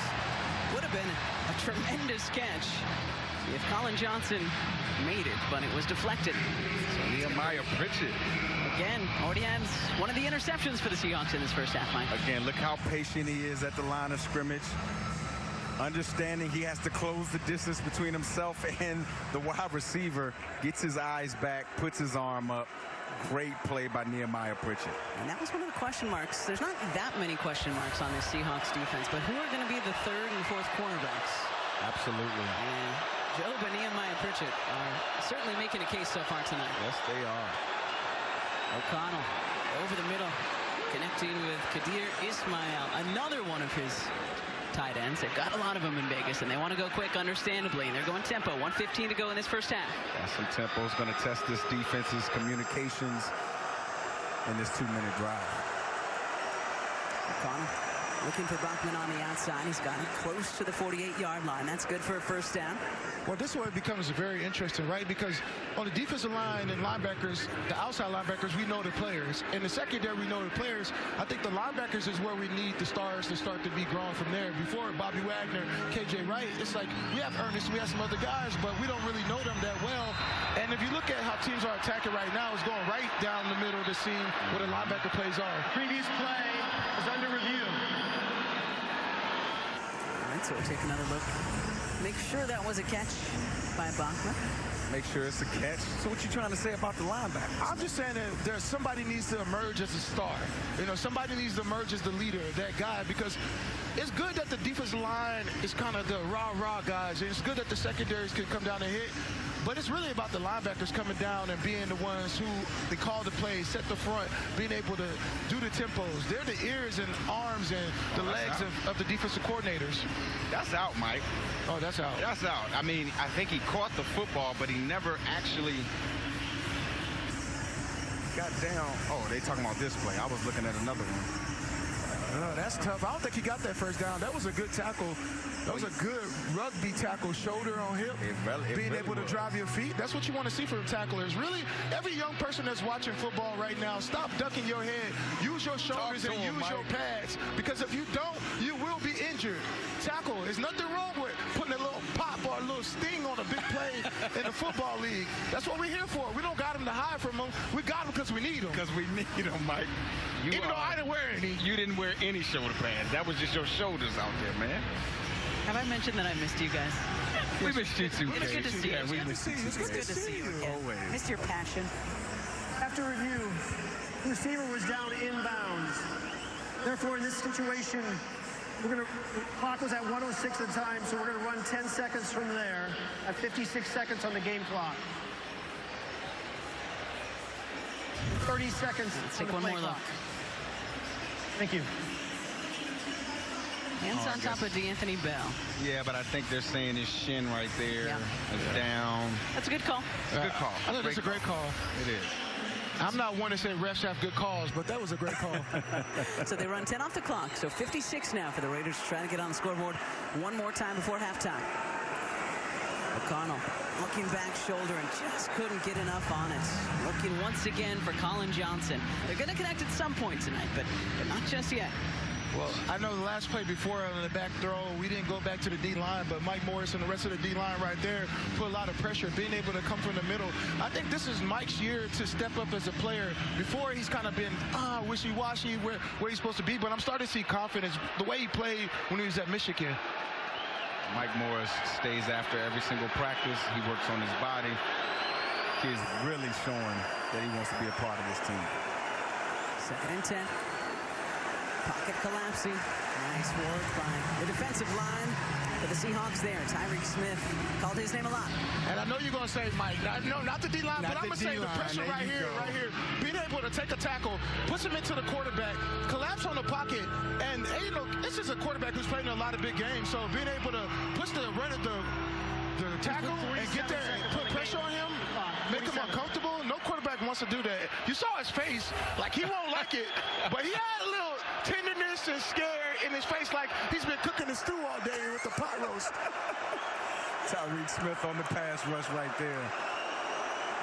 would have have been a tremendous catch if Colin Johnson made it, but it was deflected. So Nehemiah Pritchett. Again, already has one of the interceptions for the Seahawks in this first half, Mike. Again, look how patient he is at the line of scrimmage. Understanding he has to close the distance between himself and the wide receiver. Gets his eyes back, puts his arm up. Great play by Nehemiah Pritchett. And that was one of the question marks. There's not that many question marks on this Seahawks defense, but who are going to be the third and fourth cornerbacks? Absolutely. And Joe and Nehemiah Pritchett are certainly making a case so far tonight. Yes, they are. O'Connell over the middle, connecting with Kadir Ismail, another one of his tight ends. They've got a lot of them in Vegas, and they want to go quick, understandably. And they're going tempo. 1:15 to go in this first half. Some tempo is going to test this defense's communications in this 2-minute drive. O'Connell looking for Bachman on the outside. He's got it close to the 48-yard line. That's good for a first down. Well, this one becomes very interesting, right? Because on the defensive line and linebackers, the outside linebackers, we know the players. In the secondary, we know the players. I think the linebackers is where we need the stars to start to be grown from there. Before Bobby Wagner, KJ Wright, it's like we have Ernest, we have some other guys, but we don't really know them that well. And if you look at how teams are attacking right now, it's going right down the middle of the seam where the linebacker plays are. Previous play is under review. All right, so we'll take another look. Make sure that was a catch by Bachman. Make sure it's a catch. So what you trying to say about the linebacker? I'm just saying that there's somebody needs to emerge as a star. You know, somebody needs to emerge as the leader, that guy, because it's good that the defensive line is kind of the rah-rah guys. It's good that the secondaries can come down and hit. But it's really about the linebackers coming down and being the ones who they call the plays, set the front, being able to do the tempos. They're the ears and arms and the legs of the defensive coordinators. That's out, Mike. Oh, that's out. That's out. I mean, I think he caught the football, but he never actually got down. Oh, they talking about this play. I was looking at another one. Oh, that's tough. I don't think he got that first down. That was a good tackle. That was a good rugby tackle, shoulder on hip. Being able to drive your feet. That's what you want to see from tacklers. Really, every young person that's watching football right now, stop ducking your head. Use your shoulders and use your pads. Because if you don't, you will be injured. Tackle, there's nothing wrong with putting a little pop or a little sting on a big play in the football league. That's what we're here for. We don't got him to hide from him. We got him because we need him. Because we need him, Mike. Even though I didn't wear any. You didn't wear any shoulder pads. That was just your shoulders out there, man. Have I mentioned that I missed you guys? We missed you too. It was good to see you. Yeah, we missed you. It's good to see you again. Always. Missed your passion. After review, the receiver was down inbounds. Therefore, in this situation, the clock was at 1:06 at the time, so we're going to run 10 seconds from there at 56 seconds on the game clock. 30 seconds. Let's take one more look. Thank you. Hands on top of D'Anthony Bell. Yeah, but I think they're saying his shin right there is down. That's a good call. It's a good call. I think that's a great call. It is. I'm not one to say refs have good calls, but that was a great call. So they run 10 off the clock. So 56 now for the Raiders trying to get on the scoreboard one more time before halftime. O'Connell looking back shoulder and just couldn't get enough on it. Looking once again for Colin Johnson. They're going to connect at some point tonight, but not just yet. Well, I know the last play before on the back throw, we didn't go back to the D-line, but Mike Morris and the rest of the D-line right there put a lot of pressure, being able to come from the middle. I think this is Mike's year to step up as a player. Before, he's kind of been wishy-washy where he's supposed to be, but I'm starting to see confidence the way he played when he was at Michigan. Mike Morris stays after every single practice. He works on his body. He's really showing that he wants to be a part of this team. 2nd and 10. Pocket collapsing. Nice work by the defensive line for the Seahawks there. Tyreek Smith called his name a lot. And I know you're going to say, Mike, no, not the D-line, but I'm going to say the pressure right here. Being able to take a tackle, push him into the quarterback, collapse on the pocket, and you know, this is a quarterback who's played in a lot of big games, so being able to push the tackle and get there and put pressure on him, make him uncomfortable. No quarterback wants to do that. You saw his face, like he won't like it, but he had a little tenderness and scare in his face, like he's been cooking the stew all day with the pot roast. Tyreek Smith on the pass rush right there.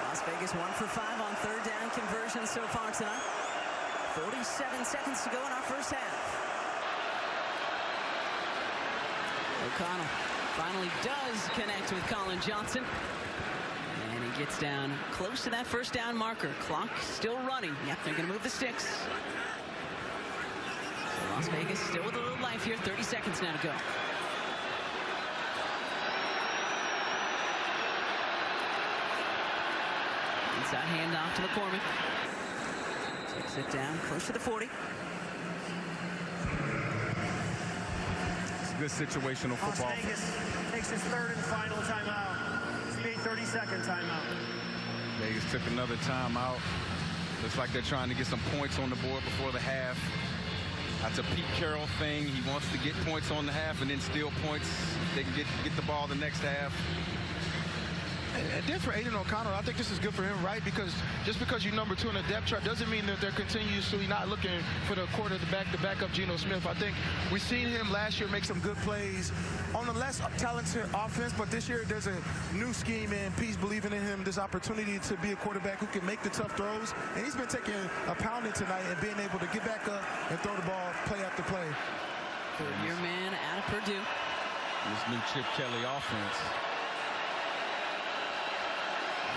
Las Vegas 1 for 5 on 3rd down conversion so far tonight. 47 seconds to go in our first half. O'Connell finally does connect with Colin Johnson. And he gets down close to that first down marker. Clock still running. Yep, they're going to move the sticks. So Las Vegas still with a little life here. 30 seconds now to go. Inside handoff to McCormick. Takes it down close to the 40. It's good situational football. Las Vegas takes his third and final timeout. It's a 30-second timeout. Vegas took another timeout. Looks like they're trying to get some points on the board before the half. That's a Pete Carroll thing. He wants to get points on the half and then steal points. They can get the ball the next half. And then for Aiden O'Connell, I think this is good for him, right? Because just because you're number 2 in the depth chart doesn't mean that they're continuously not looking for the quarterback to back up Geno Smith. I think we've seen him last year make some good plays on a less talented offense, but this year there's a new scheme and Pete's believing in him, this opportunity to be a quarterback who can make the tough throws. And he's been taking a pounding tonight and being able to get back up and throw the ball play after play. Third-year man out of Purdue. This new Chip Kelly offense.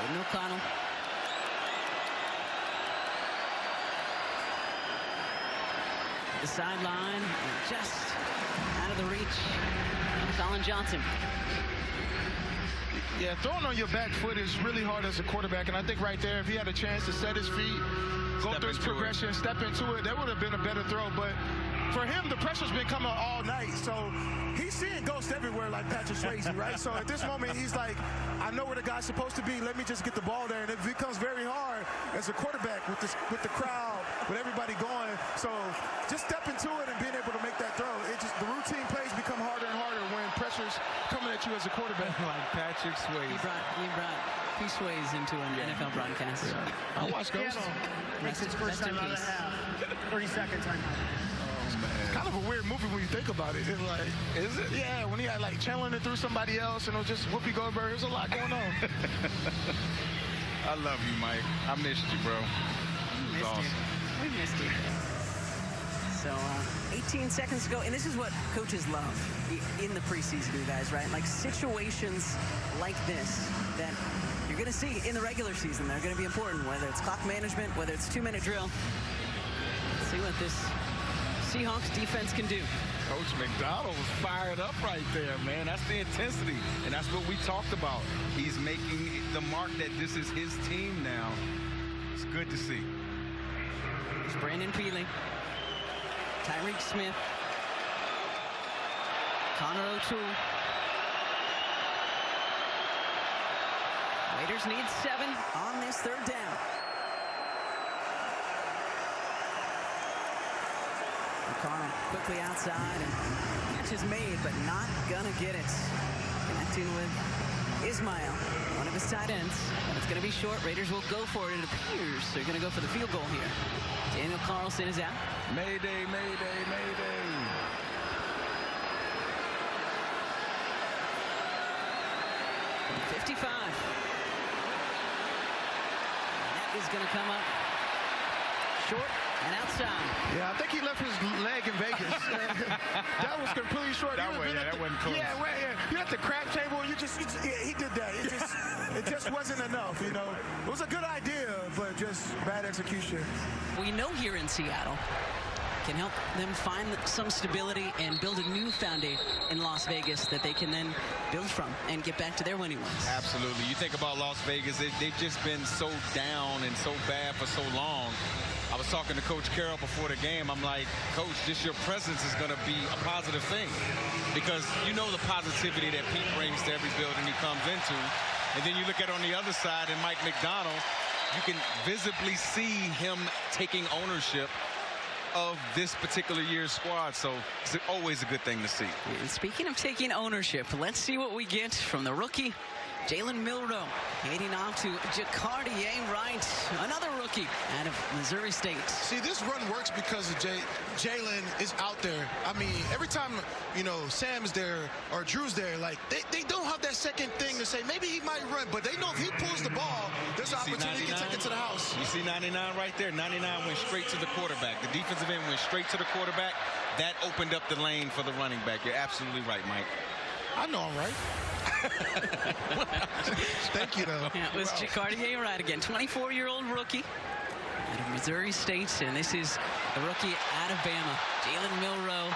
Aiden O'Connell. The sideline, just out of the reach of Colin Johnson. Yeah, throwing on your back foot is really hard as a quarterback, and I think right there, if he had a chance to set his feet, go through his progression, step into it, that would have been a better throw. But for him, the pressure's been coming all night, so he's seeing ghosts everywhere like Patrick Swayze, right? So at this moment, he's like, I know where the guy's supposed to be. Let me just get the ball there. And it becomes very hard as a quarterback with the crowd, with everybody going. So just step into it and being able to make that throw. The routine plays become harder and harder when pressure's coming at you as a quarterback. Like Patrick Swayze. He brought P. Swayze into an NFL broadcast. Yeah. I watched Ghost. Makes his first time out of the half. 30-second timeout. It's kind of a weird movie when you think about it. It's like, is it? Yeah, when he had like channeling it through somebody else and it was just Whoopi Goldberg. There's a lot going on. I love you, Mike. I missed you, bro. We missed you. So 18 seconds to go, and this is what coaches love in the preseason, you guys, right? Like situations like this that you're going to see in the regular season. They're going to be important, whether it's clock management, whether it's 2-minute drill. Let's see what this Seahawks defense can do. Coach McDonald was fired up right there, man. That's the intensity, and that's what we talked about. He's making the mark that this is his team now. It's good to see. There's Brandon Peely, Tyreek Smith, Connor O'Toole. Raiders need 7 on this third down. O'Connell quickly outside, and catch is made, but not gonna get it. Connecting with Ismail, one of his tight ends. And it's gonna be short. Raiders will go for it. It appears they're gonna go for the field goal here. Daniel Carlson is out. Mayday, mayday, mayday. 55. And that is gonna come up short and outside. Yeah, I think he left his leg in Vegas. That was completely short. That wasn't close. Yeah, right here. You at the crab table, he did that. It just wasn't enough, you know. It was a good idea, but just bad execution. We know here in Seattle can help them find some stability and build a new foundation in Las Vegas that they can then build from and get back to their winning ways. Absolutely. You think about Las Vegas, they've just been so down and so bad for so long. I was talking to Coach Carroll before the game. I'm like, Coach, just your presence is going to be a positive thing, because you know the positivity that Pete brings to every building he comes into. And then you look at on the other side and Mike McDonald, you can visibly see him taking ownership of this particular year's squad. So it's always a good thing to see. And speaking of taking ownership, let's see what we get from the rookie, Jalen Milroe, heading off to Jacardier Wright, another rookie out of Missouri State. See, this run works because of Jalen is out there. I mean, every time, you know, Sam's there or Drew's there, like, they don't have that second thing to say, maybe he might run, but they know if he pulls the ball, there's an opportunity to take it to the house. You see 99 right there? 99 went straight to the quarterback. The defensive end went straight to the quarterback. That opened up the lane for the running back. You're absolutely right, Mike. I know I'm right. Thank you, though. Yeah, it was Jacardier right again. 24-year-old rookie out of Missouri State, and this is the rookie out of Bama. Jalen Milroe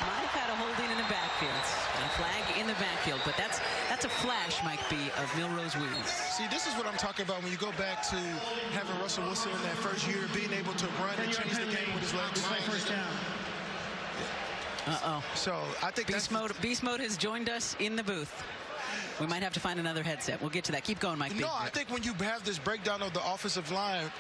might have had a holding in the backfield. And a flag in the backfield, but that's a flash, Mike B, of Milroe's wheels. See, this is what I'm talking about when you go back to having Russell Wilson in that first year, being able to run and change the game with his legs. First down. Uh-oh. So I think Beast Mode has joined us in the booth. We might have to find another headset. We'll get to that. Keep going, Mike. No, I think when you have this breakdown of the offensive line,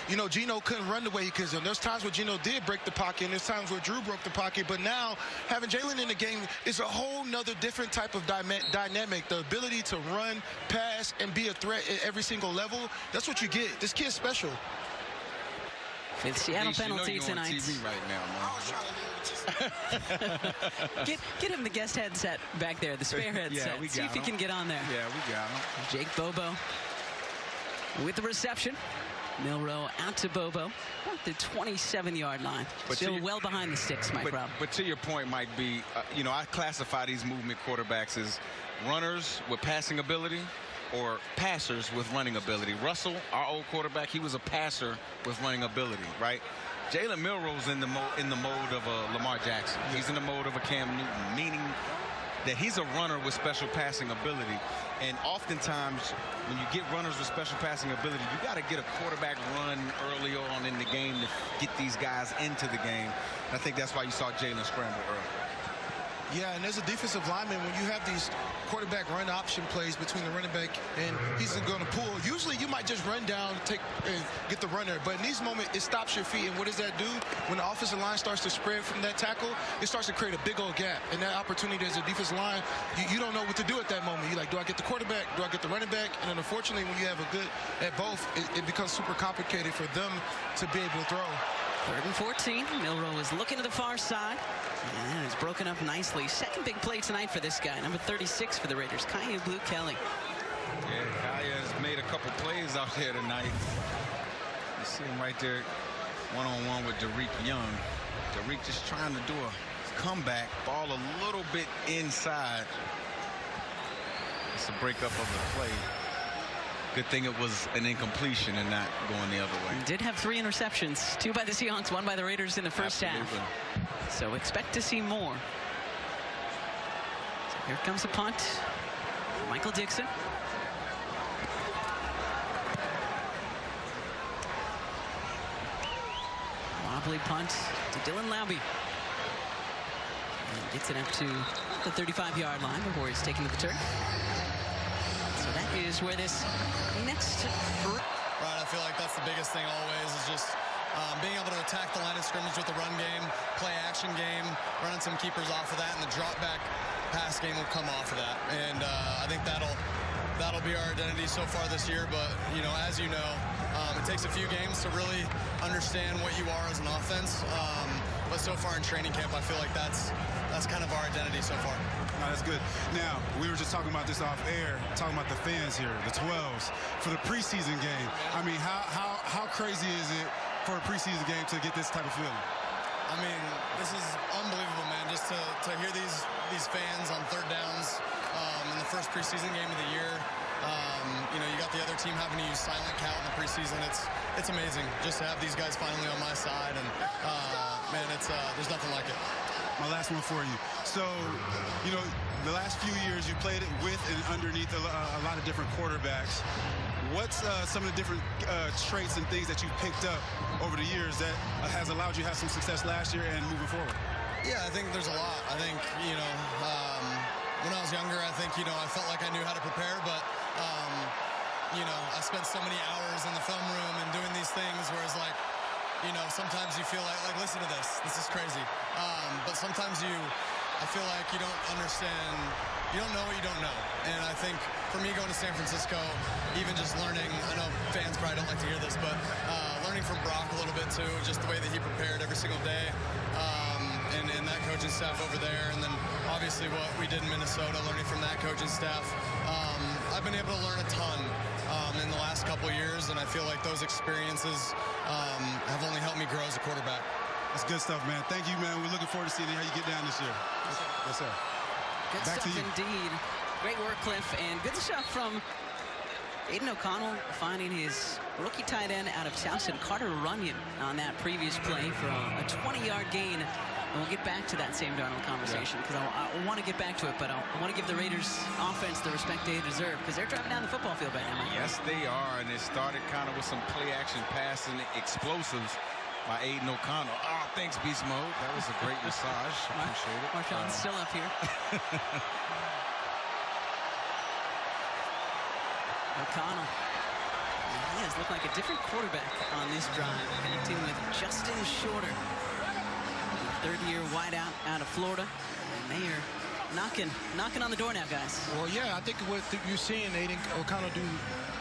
you know, Geno couldn't run the way he could. And there's times where Geno did break the pocket, and there's times where Drew broke the pocket. But now, having Jalen in the game is a whole nother different type of dynamic. The ability to run, pass, and be a threat at every single level, that's what you get. This kid's special. With Seattle penalty tonight. On TV right now, man. Get him the guest headset back there, the spare headset. We See got if he him. can get on there. Yeah, we got him. Jake Bobo with the reception. Milroe out to Bobo at the 27-yard line. But still well behind the sticks, Mike Rob. But to your point, Mike B, you know, I classify these movement quarterbacks as runners with passing ability or passers with running ability. Russell, our old quarterback, he was a passer with running ability, right? Jalen Milroe's in the mode of a Lamar Jackson. He's in the mode of a Cam Newton, meaning that he's a runner with special passing ability. And oftentimes, when you get runners with special passing ability, you got to get a quarterback run early on in the game to get these guys into the game. And I think that's why you saw Jalen scramble early. Yeah, and as a defensive lineman, when you have these quarterback run option plays between the running back and he's going to pull, usually you might just run down, get the runner. But in these moments, it stops your feet. And what does that do? When the offensive line starts to spread from that tackle, it starts to create a big old gap. And that opportunity as a defensive line, you don't know what to do at that moment. You're like, do I get the quarterback? Do I get the running back? And then unfortunately, when you have a good at both, it becomes super complicated for them to be able to throw. 3rd and 14. Milroe is looking to the far side. And it's broken up nicely. Second big play tonight for this guy, number 36 for the Raiders, Kaya Blue Kelly. Yeah, Kaya has made a couple plays out there tonight. You see him right there, one-on-one with Derek Young. Derek just trying to do a comeback, ball a little bit inside. It's a breakup of the play. Good thing it was an incompletion and not going the other way. Did have 3 interceptions, 2 by the Seahawks, 1 by the Raiders in the first half. So expect to see more. So here comes a punt. Michael Dixon. Wobbly punt to Dylan Laube. And gets it up to the 35-yard line before he's taken to the turf. So that is where this next... Right, I feel like that's the biggest thing always is just being able to attack the line of scrimmage with the run game, play action game, running some keepers off of that, and the drop back pass game will come off of that. And I think that'll be our identity so far this year. But, you know, as you know, it takes a few games to really understand what you are as an offense. But so far in training camp, I feel like that's kind of our identity so far. No, that's good. Now, we were just talking about this off air, talking about the fans here, the 12s, for the preseason game. I mean, how crazy is it for a preseason game to get this type of feeling? I mean, this is unbelievable, man, just to hear these fans on 3rd downs in the first preseason game of the year. You know, you got the other team having to use silent count in the preseason. It's amazing just to have these guys finally on my side, and man, there's nothing like it. My last one for you. So, you know, the last few years you played it with and underneath a lot of different quarterbacks. What's some of the different traits and things that you've picked up over the years that has allowed you to have some success last year and moving forward? Yeah, I think there's a lot. I think, you know, when I was younger, I think, you know, I felt like I knew how to prepare, but, you know, I spent so many hours in the film room and doing these things where it's like, you know, sometimes you feel like listen to this is crazy. But sometimes I feel like you don't understand, you don't know what you don't know. And I think for me going to San Francisco, even just learning, I know fans probably don't like to hear this, but learning from Brock a little bit too, just the way that he prepared every single day. And that coaching staff over there, and then obviously what we did in Minnesota, learning from that coaching staff. I've been able to learn a ton in the last couple of years, and I feel like those experiences have only helped me grow as a quarterback. That's good stuff, man. Thank you, man. We're looking forward to seeing how you get down this year. Yes, sir. Good Back to stuff you. indeed. Great work, Cliff, and good stuff from Aiden O'Connell finding his rookie tight end out of Towson, Carter Runyon, on that previous play for a 20-yard gain. And we'll get back to that Sam Darnold conversation because I want to get back to it, but I want to give the Raiders offense the respect they deserve because they're driving down the football field right now, Mike. Yes, they are, and it started kind of with some play-action passing explosives by Aiden O'Connell. Oh, thanks, Beast Mode. That was a great massage. Appreciate it. Marshawn's still up here. O'Connell. He has looked like a different quarterback on this drive, connecting with Justin Shorter. Third-year wideout out of Florida. And they are knocking on the door now, guys. Well, yeah, I think what you're seeing Aiden O'Connell do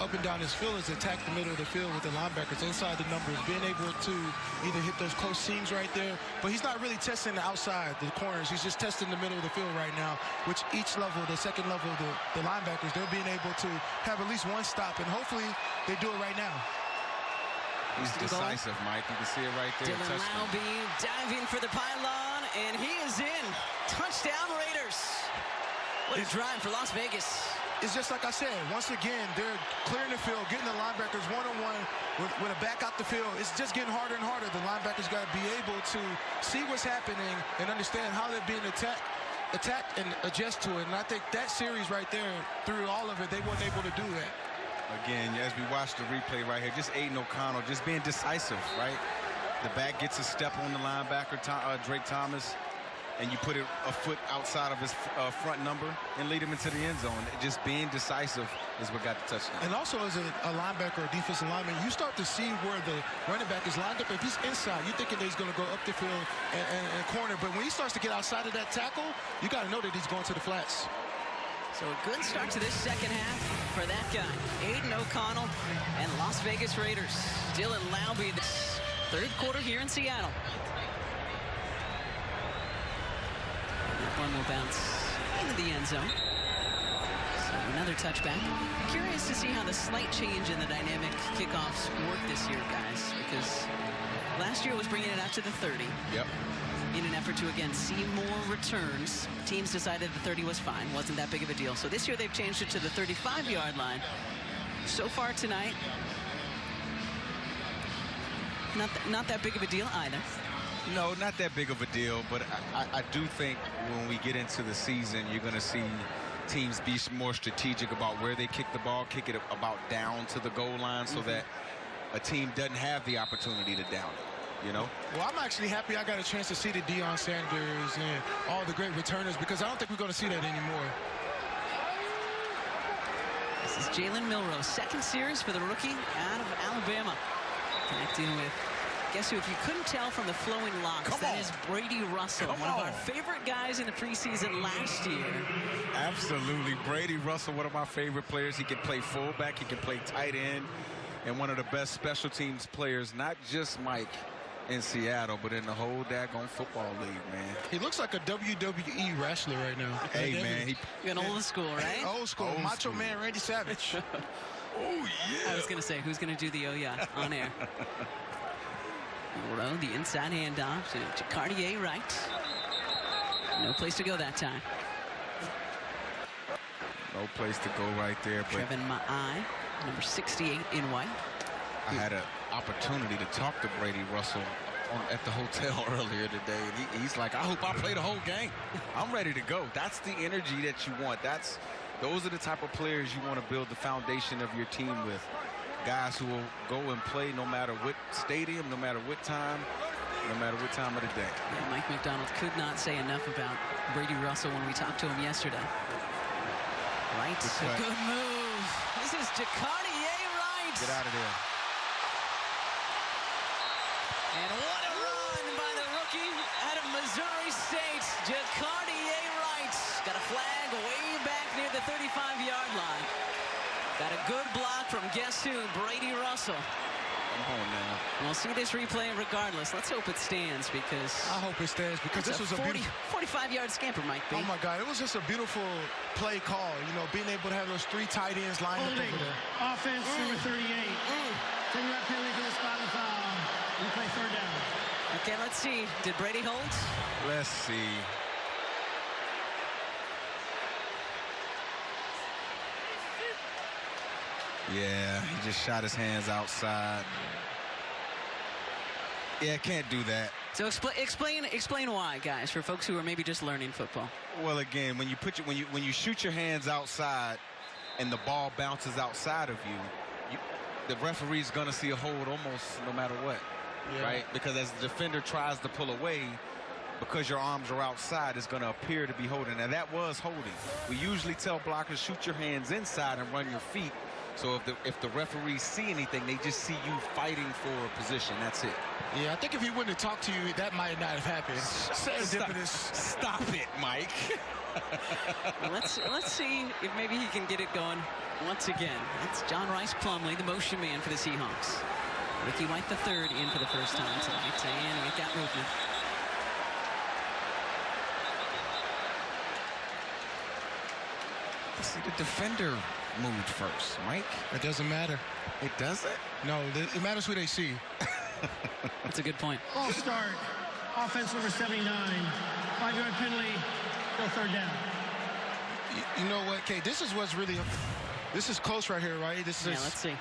up and down his field is attack the middle of the field with the linebackers inside the numbers, being able to either hit those close seams right there, but he's not really testing the outside, the corners. He's just testing the middle of the field right now, which each level, the second level of the linebackers, they're being able to have at least one stop, and hopefully they do it right now. He's decisive, Mike. You can see it right there. Dylan Laube diving for the pylon, and he is in. Touchdown, Raiders. What a drive for Las Vegas. It's just like I said, once again, they're clearing the field, getting the linebackers one-on-one with a back out the field. It's just getting harder and harder. The linebackers got to be able to see what's happening and understand how they're being attacked and adjust to it. And I think that series right there, through all of it, they weren't able to do that. Again, as we watch the replay right here, just Aiden O'Connell just being decisive, right? The back gets a step on the linebacker, Drake Thomas, and you put it a foot outside of his front number and lead him into the end zone. Just being decisive is what got the touchdown. And also as a linebacker or defensive lineman, you start to see where the running back is lined up. If he's inside, you're thinking that he's going to go up the field and corner. But when he starts to get outside of that tackle, you got to know that he's going to the flats. So a good start to this second half for that guy, Aiden O'Connell and Las Vegas Raiders. Dylan Laube, this third quarter here in Seattle. That one will bounce into the end zone. So another touchback. Curious to see how the slight change in the dynamic kickoffs work this year, guys, because last year was bringing it out to the 30. Yep. In an effort to, again, see more returns. Teams decided the 30 was fine, wasn't that big of a deal. So this year they've changed it to the 35-yard line. So far tonight, not that big of a deal either. No, not that big of a deal, but I do think when we get into the season, you're going to see teams be more strategic about where they kick the ball, kick it about down to the goal line so that a team doesn't have the opportunity to down it. You know? Well, I'm actually happy I got a chance to see the Deion Sanders and all the great returners because I don't think we're going to see that anymore. This is Jalen Milroe, second series for the rookie out of Alabama. Connecting with, guess who, if you couldn't tell from the flowing locks, that is Brady Russell, one of our favorite guys in the preseason last year. Absolutely. Brady Russell, one of my favorite players. He can play fullback, he can play tight end, and one of the best special teams players, not just Mike in Seattle, but in the whole daggone football league, man. He looks like a WWE wrestler right now. Hey, man. You're an old school, right? Old school. Macho Man Randy Savage. Oh, yeah. I was going to say, who's going to do the oh, yeah, on air? Milroe, the inside handoff to Cartier right. No place to go that time. No place to go right there. But Trevin Ma'ai, number 68 in white. I had an opportunity to talk to Brady Russell at the hotel earlier today, and he's like, I hope I play the whole game. I'm ready to go. That's the energy that you want. Those are the type of players you want to build the foundation of your team with. Guys who will go and play no matter what stadium, no matter what time of the day. Yeah, Mike McDonald could not say enough about Brady Russell when we talked to him yesterday. Right, a good move. This is Jacardier Wright. Get out of there. And what a run by the rookie out of Missouri State, Jacardier Wright. Got a flag way back near the 35-yard line. Got a good block from guess who, Brady Russell. Come on now. We'll see this replay regardless. Let's hope it stands because... I hope it stands because this was a 45-yard scamper, Mike B. Oh, my God. It was just a beautiful play call. You know, being able to have those three tight ends lined up over there. Offense, number 38. 10-yard penalty for the spot and foul. We play third down. Okay, let's see. Did Brady hold? Let's see. Yeah, he just shot his hands outside. Yeah, can't do that. So explain why, guys, for folks who are maybe just learning football. Well, again, when you shoot your hands outside and the ball bounces outside of you, the referee's gonna see a hold almost no matter what, right? Because as the defender tries to pull away, because your arms are outside, it's gonna appear to be holding. Now that was holding. We usually tell blockers shoot your hands inside and run your feet. So if the referees see anything, they just see you fighting for a position. That's it. Yeah, I think if he wouldn't have talked to you, that might not have happened. Stop it, Mike. Let's see if maybe he can get it going once again. That's John Rice Plumlee, the motion man for the Seahawks. Ricky White III in for the first time tonight, and get that movement. See, the defender moved first, Mike. It doesn't matter. It doesn't? No, it matters who they see. That's a good point. Ball start. Offense number 79. 5-yard penalty. Still third down. You know what, Kay? This is what's really. This is close right here, right? This is. Yeah, let's see.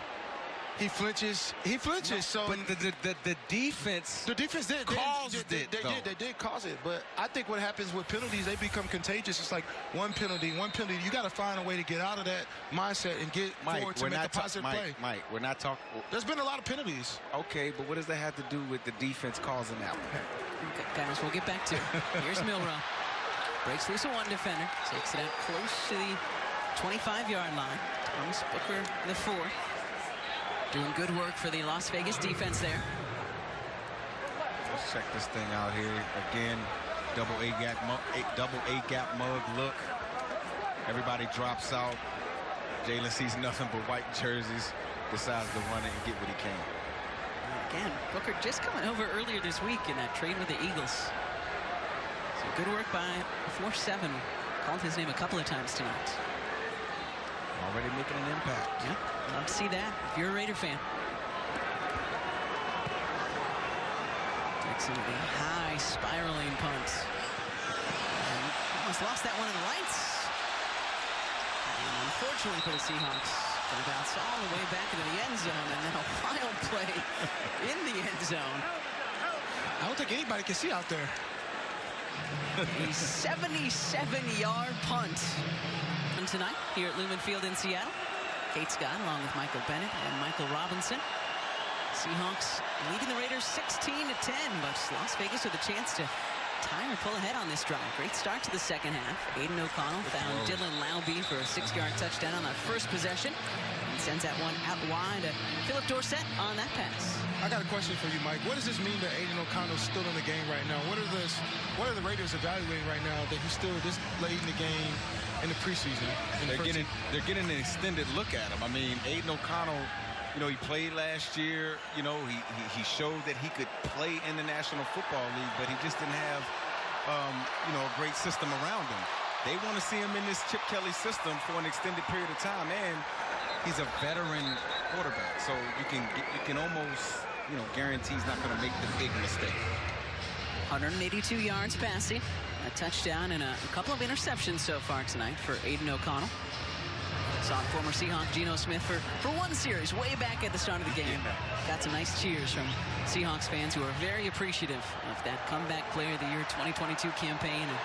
He flinches. He flinches. No, so but the defense. the defense did caused it. They did cause it. But I think what happens with penalties, they become contagious. It's like one penalty. You got to find a way to get out of that mindset and get forward to make a positive play. Mike, we're not talking. There's been a lot of penalties. Okay, but what does that have to do with the defense causing that one? Okay, guys, we'll get back to it. Here's Milrow. Breaks loose of one defender. Takes it out close to the 25-yard line. Thomas Booker, the fourth. Doing good work for the Las Vegas defense there. Let's check this thing out here. Again, double A gap mug look. Everybody drops out. Jalen sees nothing but white jerseys. Decides to run it and get what he can. Again, Booker just coming over earlier this week in that trade with the Eagles. So good work by 4-7. Called his name a couple of times tonight. Already making an impact. Yeah, love to see that if you're a Raider fan. Takes some of the high spiraling punts. And almost lost that one in the lights. And unfortunately for the Seahawks, they bounce all the way back into the end zone, and then a wild play in the end zone. I don't think anybody can see out there. A 77-yard punt. And tonight here at Lumen Field in Seattle, Kate Scott along with Michael Bennett and Michael Robinson. Seahawks leading the Raiders 16-10, but Las Vegas with a chance to tie or pull ahead on this drive. Great start to the second half. Aiden O'Connell found Dylan Laube for a 6-yard touchdown on that first possession. And sends that one out wide to Philip Dorsett on that pass. I got a question for you, Mike. What does this mean that Aiden O'Connell's still in the game right now? What are the Raiders evaluating right now that he's still this late in the game in the preseason? They're getting an extended look at him. I mean, Aiden O'Connell, you know, he played last year. You know, he showed that he could play in the National Football League, but he just didn't have, you know, a great system around him. They want to see him in this Chip Kelly system for an extended period of time, and he's a veteran quarterback, so you can almost, you know, guarantee he's not going to make the big mistake. 182 yards passing, a touchdown, and a couple of interceptions so far tonight for Aiden O'Connell. Saw former Seahawk Geno Smith for one series way back at the start of the game. Got some nice cheers from Seahawks fans who are very appreciative of that comeback player of the year 2022 campaign. And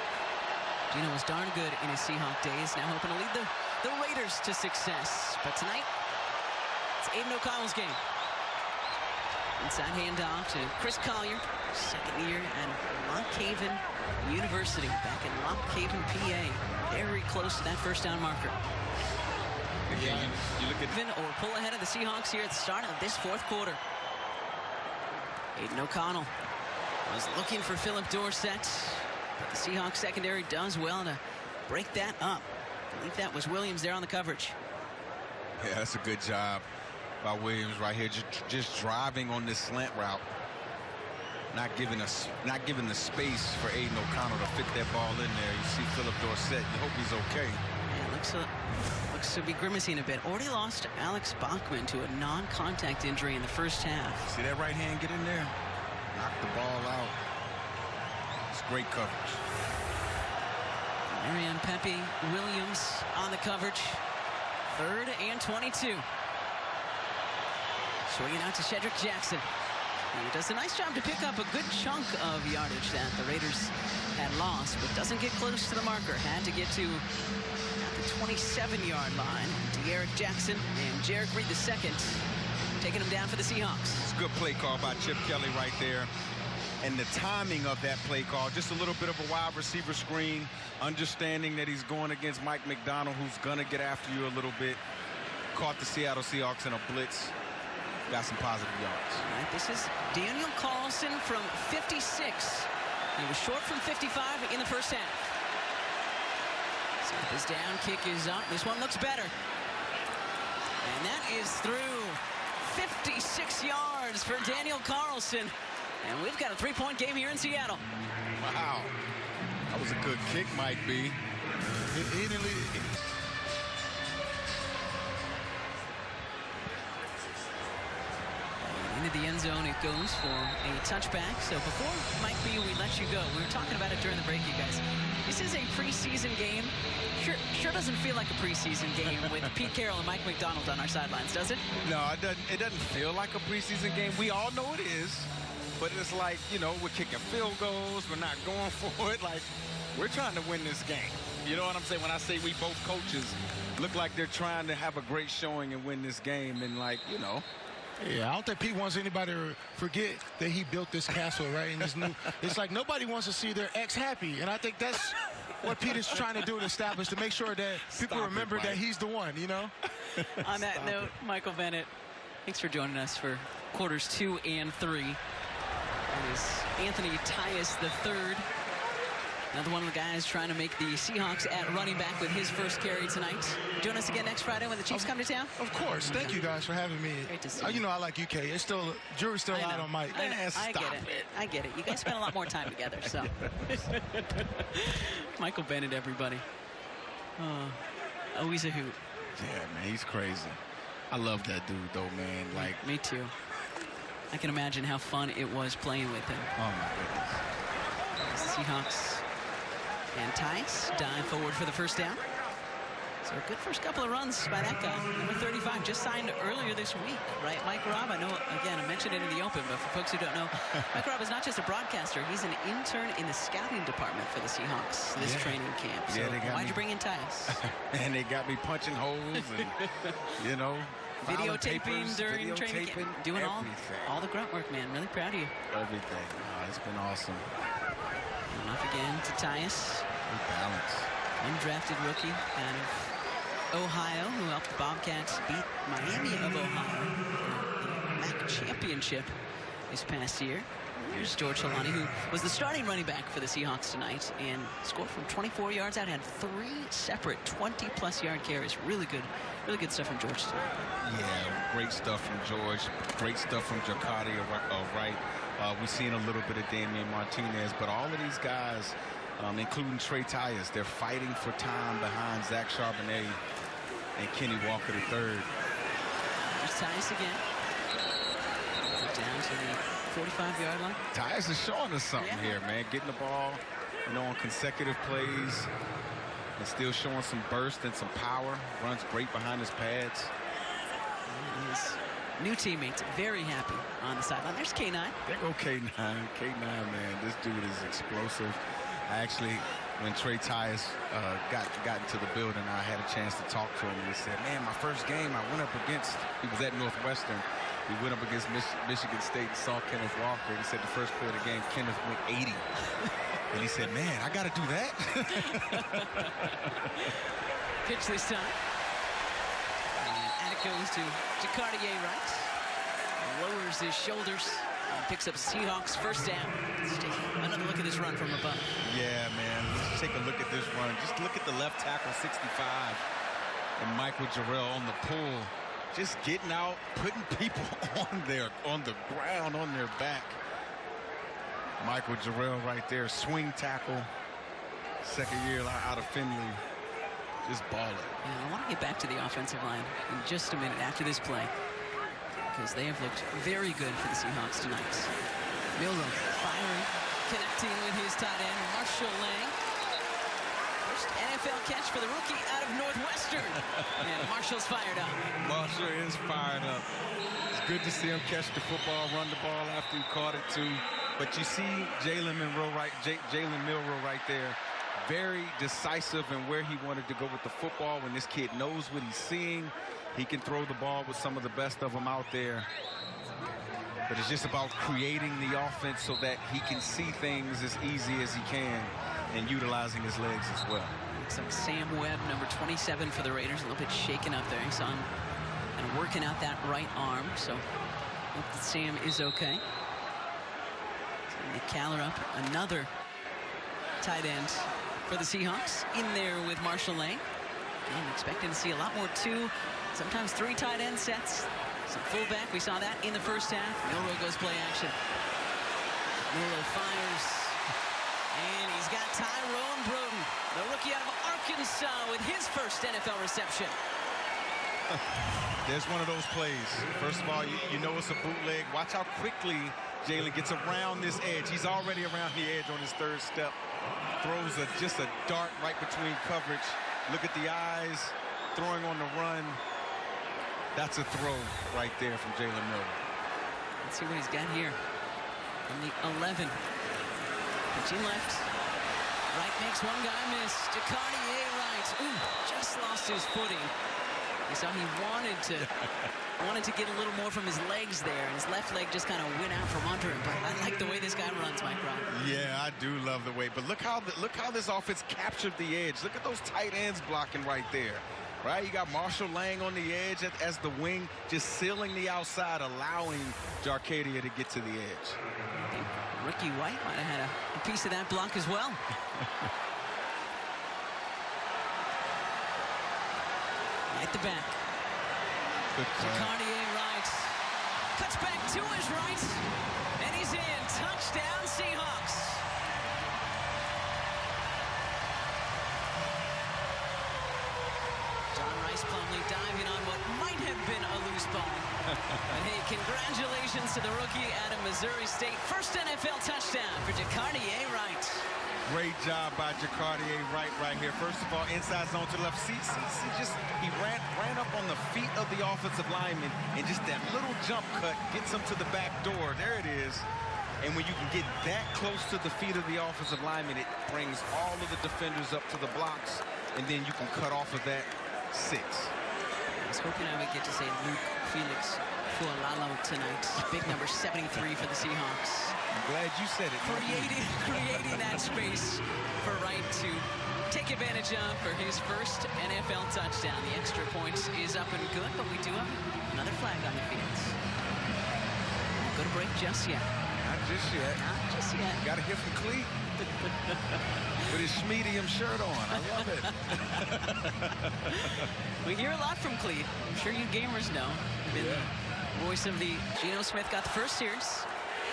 Geno was darn good in his Seahawk days, now hoping to lead the Raiders to success. But tonight, it's Aiden O'Connell's game. Inside handoff to Chris Collier, second year at Lock Haven University, back in Lock Haven, PA. Very close to that first down marker. Again, you look at Or pull ahead of the Seahawks here at the start of this fourth quarter. Aiden O'Connell was looking for Philip Dorsett, but the Seahawks secondary does well to break that up. I believe that was Williams there on the coverage. Yeah, that's a good job by Williams right here, just driving on this slant route, not giving the space for Aiden O'Connell to fit that ball in there. You see Philip Dorsett, you hope he's okay. Yeah, looks to be grimacing a bit. Already lost Alex Bachman to a non-contact injury in the first half. See that right hand get in there? Knock the ball out. It's great coverage. Marion Pepe Williams on the coverage. 3rd and 22. Swinging out to Cedric Jackson. He does a nice job to pick up a good chunk of yardage that the Raiders had lost, but doesn't get close to the marker. Had to get to the 27-yard line. De'Aaron Jackson and Jarek Reed II taking him down for the Seahawks. It's a good play call by Chip Kelly right there. And the timing of that play call, just a little bit of a wide receiver screen, understanding that he's going against Mike McDonald, who's going to get after you a little bit. Caught the Seattle Seahawks in a blitz. Got some positive yards. All right, this is Daniel Carlson from 56. He was short from 55 in the first half. Snap is down, kick is up. This one looks better. And that is through 56 yards for Daniel Carlson. And we've got a 3-point game here in Seattle. Wow. That was a good kick, might be. Into the end zone it goes for a touchback. So before, Mike B, we let you go, we were talking about it during the break, you guys. This is a preseason game. Sure doesn't feel like a preseason game with Pete Carroll and Mike McDonald on our sidelines, does it? No, it doesn't feel like a preseason game. We all know it is. But it's like, you know, we're kicking field goals. We're not going for it. Like, we're trying to win this game. You know what I'm saying? When I say we both coaches look like they're trying to have a great showing and win this game. And, like, you know. Yeah, I don't think Pete wants anybody to forget that he built this castle, right? And this new, it's like nobody wants to see their ex happy. And I think that's what Pete is trying to do and establish, to make sure that people remember that he's the one, you know? On that note, Michael Bennett, thanks for joining us for quarters 2 and 3. It is Anthony Tyus III. Another one of the guys trying to make the Seahawks at running back with his first carry tonight. Join us again next Friday when the Chiefs come to town. Of course. Thank you guys for having me. Great to see you. You know I like UK. It's still, jury's still out on Mike. I get it. You guys spend a lot more time together, so. Michael Bennett, everybody. Always a hoot. Yeah, man, he's crazy. I love that dude, though, man. Like, me too. I can imagine how fun it was playing with him. Oh, my goodness. Seahawks and Tice dive forward for the first down. So a good first couple of runs by that guy. Number 35, just signed earlier this week, right? Mike Robb, I know, again, I mentioned it in the open, but for folks who don't know, Mike Robb is not just a broadcaster, he's an intern in the scouting department for the Seahawks this training camp. So why'd you bring in Tice? And they got me punching holes and, you know, videotaping during training camp. Doing all the grunt work, man. Really proud of you. Everything. Oh, it's been awesome. And off again to Tyus. Good balance. Undrafted rookie out of Ohio, who helped the Bobcats beat Miami of Ohio in the MAC championship this past year. Here's George Holani, who was the starting running back for the Seahawks tonight and scored from 24 yards out, had 3 separate 20-plus yard carries. Really good stuff from George tonight. Yeah, great stuff from George. Great stuff from Jakarta Wright. We've seen a little bit of Damian Martinez, but all of these guys, including Trey Tyus, they're fighting for time behind Zach Charbonnet and Kenny Walker III. There's Tyus again. Down to the 45-yard line. Tyus is showing us something here, man. Getting the ball, you know, on consecutive plays and still showing some burst and some power. Runs great behind his pads. His new teammates very happy on the sideline. There's K9. There go K9. K9, man. This dude is explosive. I actually, when Trey Tyus got into the building, I had a chance to talk to him, and he said, man, my first game I went up against, he was at Northwestern. He went up against Michigan State and saw Kenneth Walker. He said the first play of the game, Kenneth went 80. And he said, man, I got to do that. Pitch this time. And it goes to Jakarta Wright. Lowers his shoulders and picks up Seahawks first down. Let's take another look at this run from above. Yeah, man. Let's take a look at this run. Just look at the left tackle, 65. And Michael Jarrell on the pull. Just getting out, putting people on the ground, on their back. Michael Jarrell right there, swing tackle. Second year out of Finley. Just balling. Yeah, I want to get back to the offensive line in just a minute after this play, because they have looked very good for the Seahawks tonight. Milroe firing, connecting with his tight end, Marshall Lang. First NFL catch for the rookie out of Northwestern. And Marshall's fired up. Marshall is fired up. He's good to see him catch the football, run the ball after he caught it too. But you see Jalen Milroe right there, very decisive in where he wanted to go with the football. When this kid knows what he's seeing, he can throw the ball with some of the best of them out there. But it's just about creating the offense so that he can see things as easy as he can and utilizing his legs as well. Looks like Sam Webb, number 27 for the Raiders, a little bit shaken up there. You saw him kind of working out that right arm, so hope that Sam is okay. Caller up, another tight end for the Seahawks in there with Marshall Lane. I'm expecting to see a lot more 2, sometimes 3 tight end sets. Some fullback, we saw that in the first half. Milroe goes play action. Milroe fires, and he's got Tyrone Broden, the rookie out of Arkansas, with his first NFL reception. There's one of those plays. First of all, you know it's a bootleg. Watch how quickly Jalen gets around this edge. He's already around the edge on his 3rd step. Throws just a dart right between coverage. Look at the eyes, throwing on the run. That's a throw right there from Jalen Milroe. Let's see what he's got here. From the 11. Pitching left. Right makes one guy miss. Jacardier Wright. Ooh, just lost his footing. You saw he wanted to get a little more from his legs there, and his left leg just kind of went out from under him. But I like the way this guy runs, Mike Brown. Yeah, I do love the way. But look how this offense captured the edge. Look at those tight ends blocking right there. Right, you got Marshall Lang on the edge as the wing, just sealing the outside, allowing Jacardier to get to the edge. I think Ricky White might have had a piece of that block as well. At the back. Jacardier Wright cuts back to his right, and he's in. Touchdown, Seahawks. John Rice Plumlee diving on what might have been a loose ball. But hey, congratulations to the rookie out of Missouri State. First NFL touchdown for Jacardier Wright. Great job by Jacardier Wright right here. First of all, inside zone to the left. He ran up on the feet of the offensive lineman, and just that little jump cut gets him to the back door. There it is. And when you can get that close to the feet of the offensive lineman, it brings all of the defenders up to the blocks, and then you can cut off of that 6. I was hoping I would get to say Luke Felix Fualalo tonight. Big number 73 for the Seahawks. I'm glad you said it. Creating that space for Wright to take advantage of for his first NFL touchdown. The extra point is up and good, but we do have another flag on the field. Not going to break just yet. Not just yet. Not just yet. Got to hear from Cleat. With his Schmedium shirt on. I love it. We hear a lot from Cleat. I'm sure you gamers know. Been the voice of the Geno Smith got the first cheers.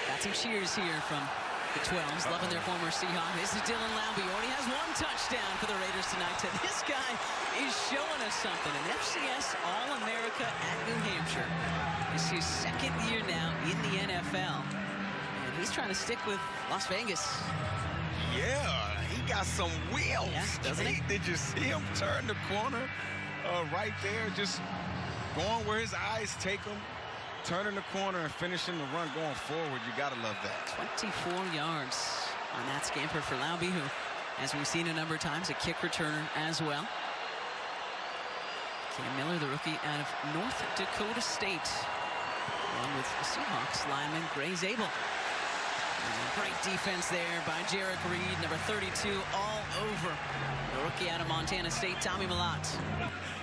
Got some cheers here from the 12s, loving their former Seahawk. This is Dylan Laube. Already has 1 touchdown for the Raiders tonight. So this guy is showing us something. An FCS All-America at New Hampshire. This is his 2nd year now in the NFL. And he's trying to stick with Las Vegas. Yeah, he got some wheels. Yeah, doesn't he? Did you see him turn the corner right there? Just going where his eyes take him. Turning the corner and finishing the run going forward. You got to love that. 24 yards on that scamper for Laube, who, as we've seen a number of times, a kick returner as well. Cam Miller, the rookie out of North Dakota State, along with the Seahawks lineman Gray Zabel. Great defense there by Jarek Reed, number 32, all over the rookie out of Montana State, Tommy Mellott.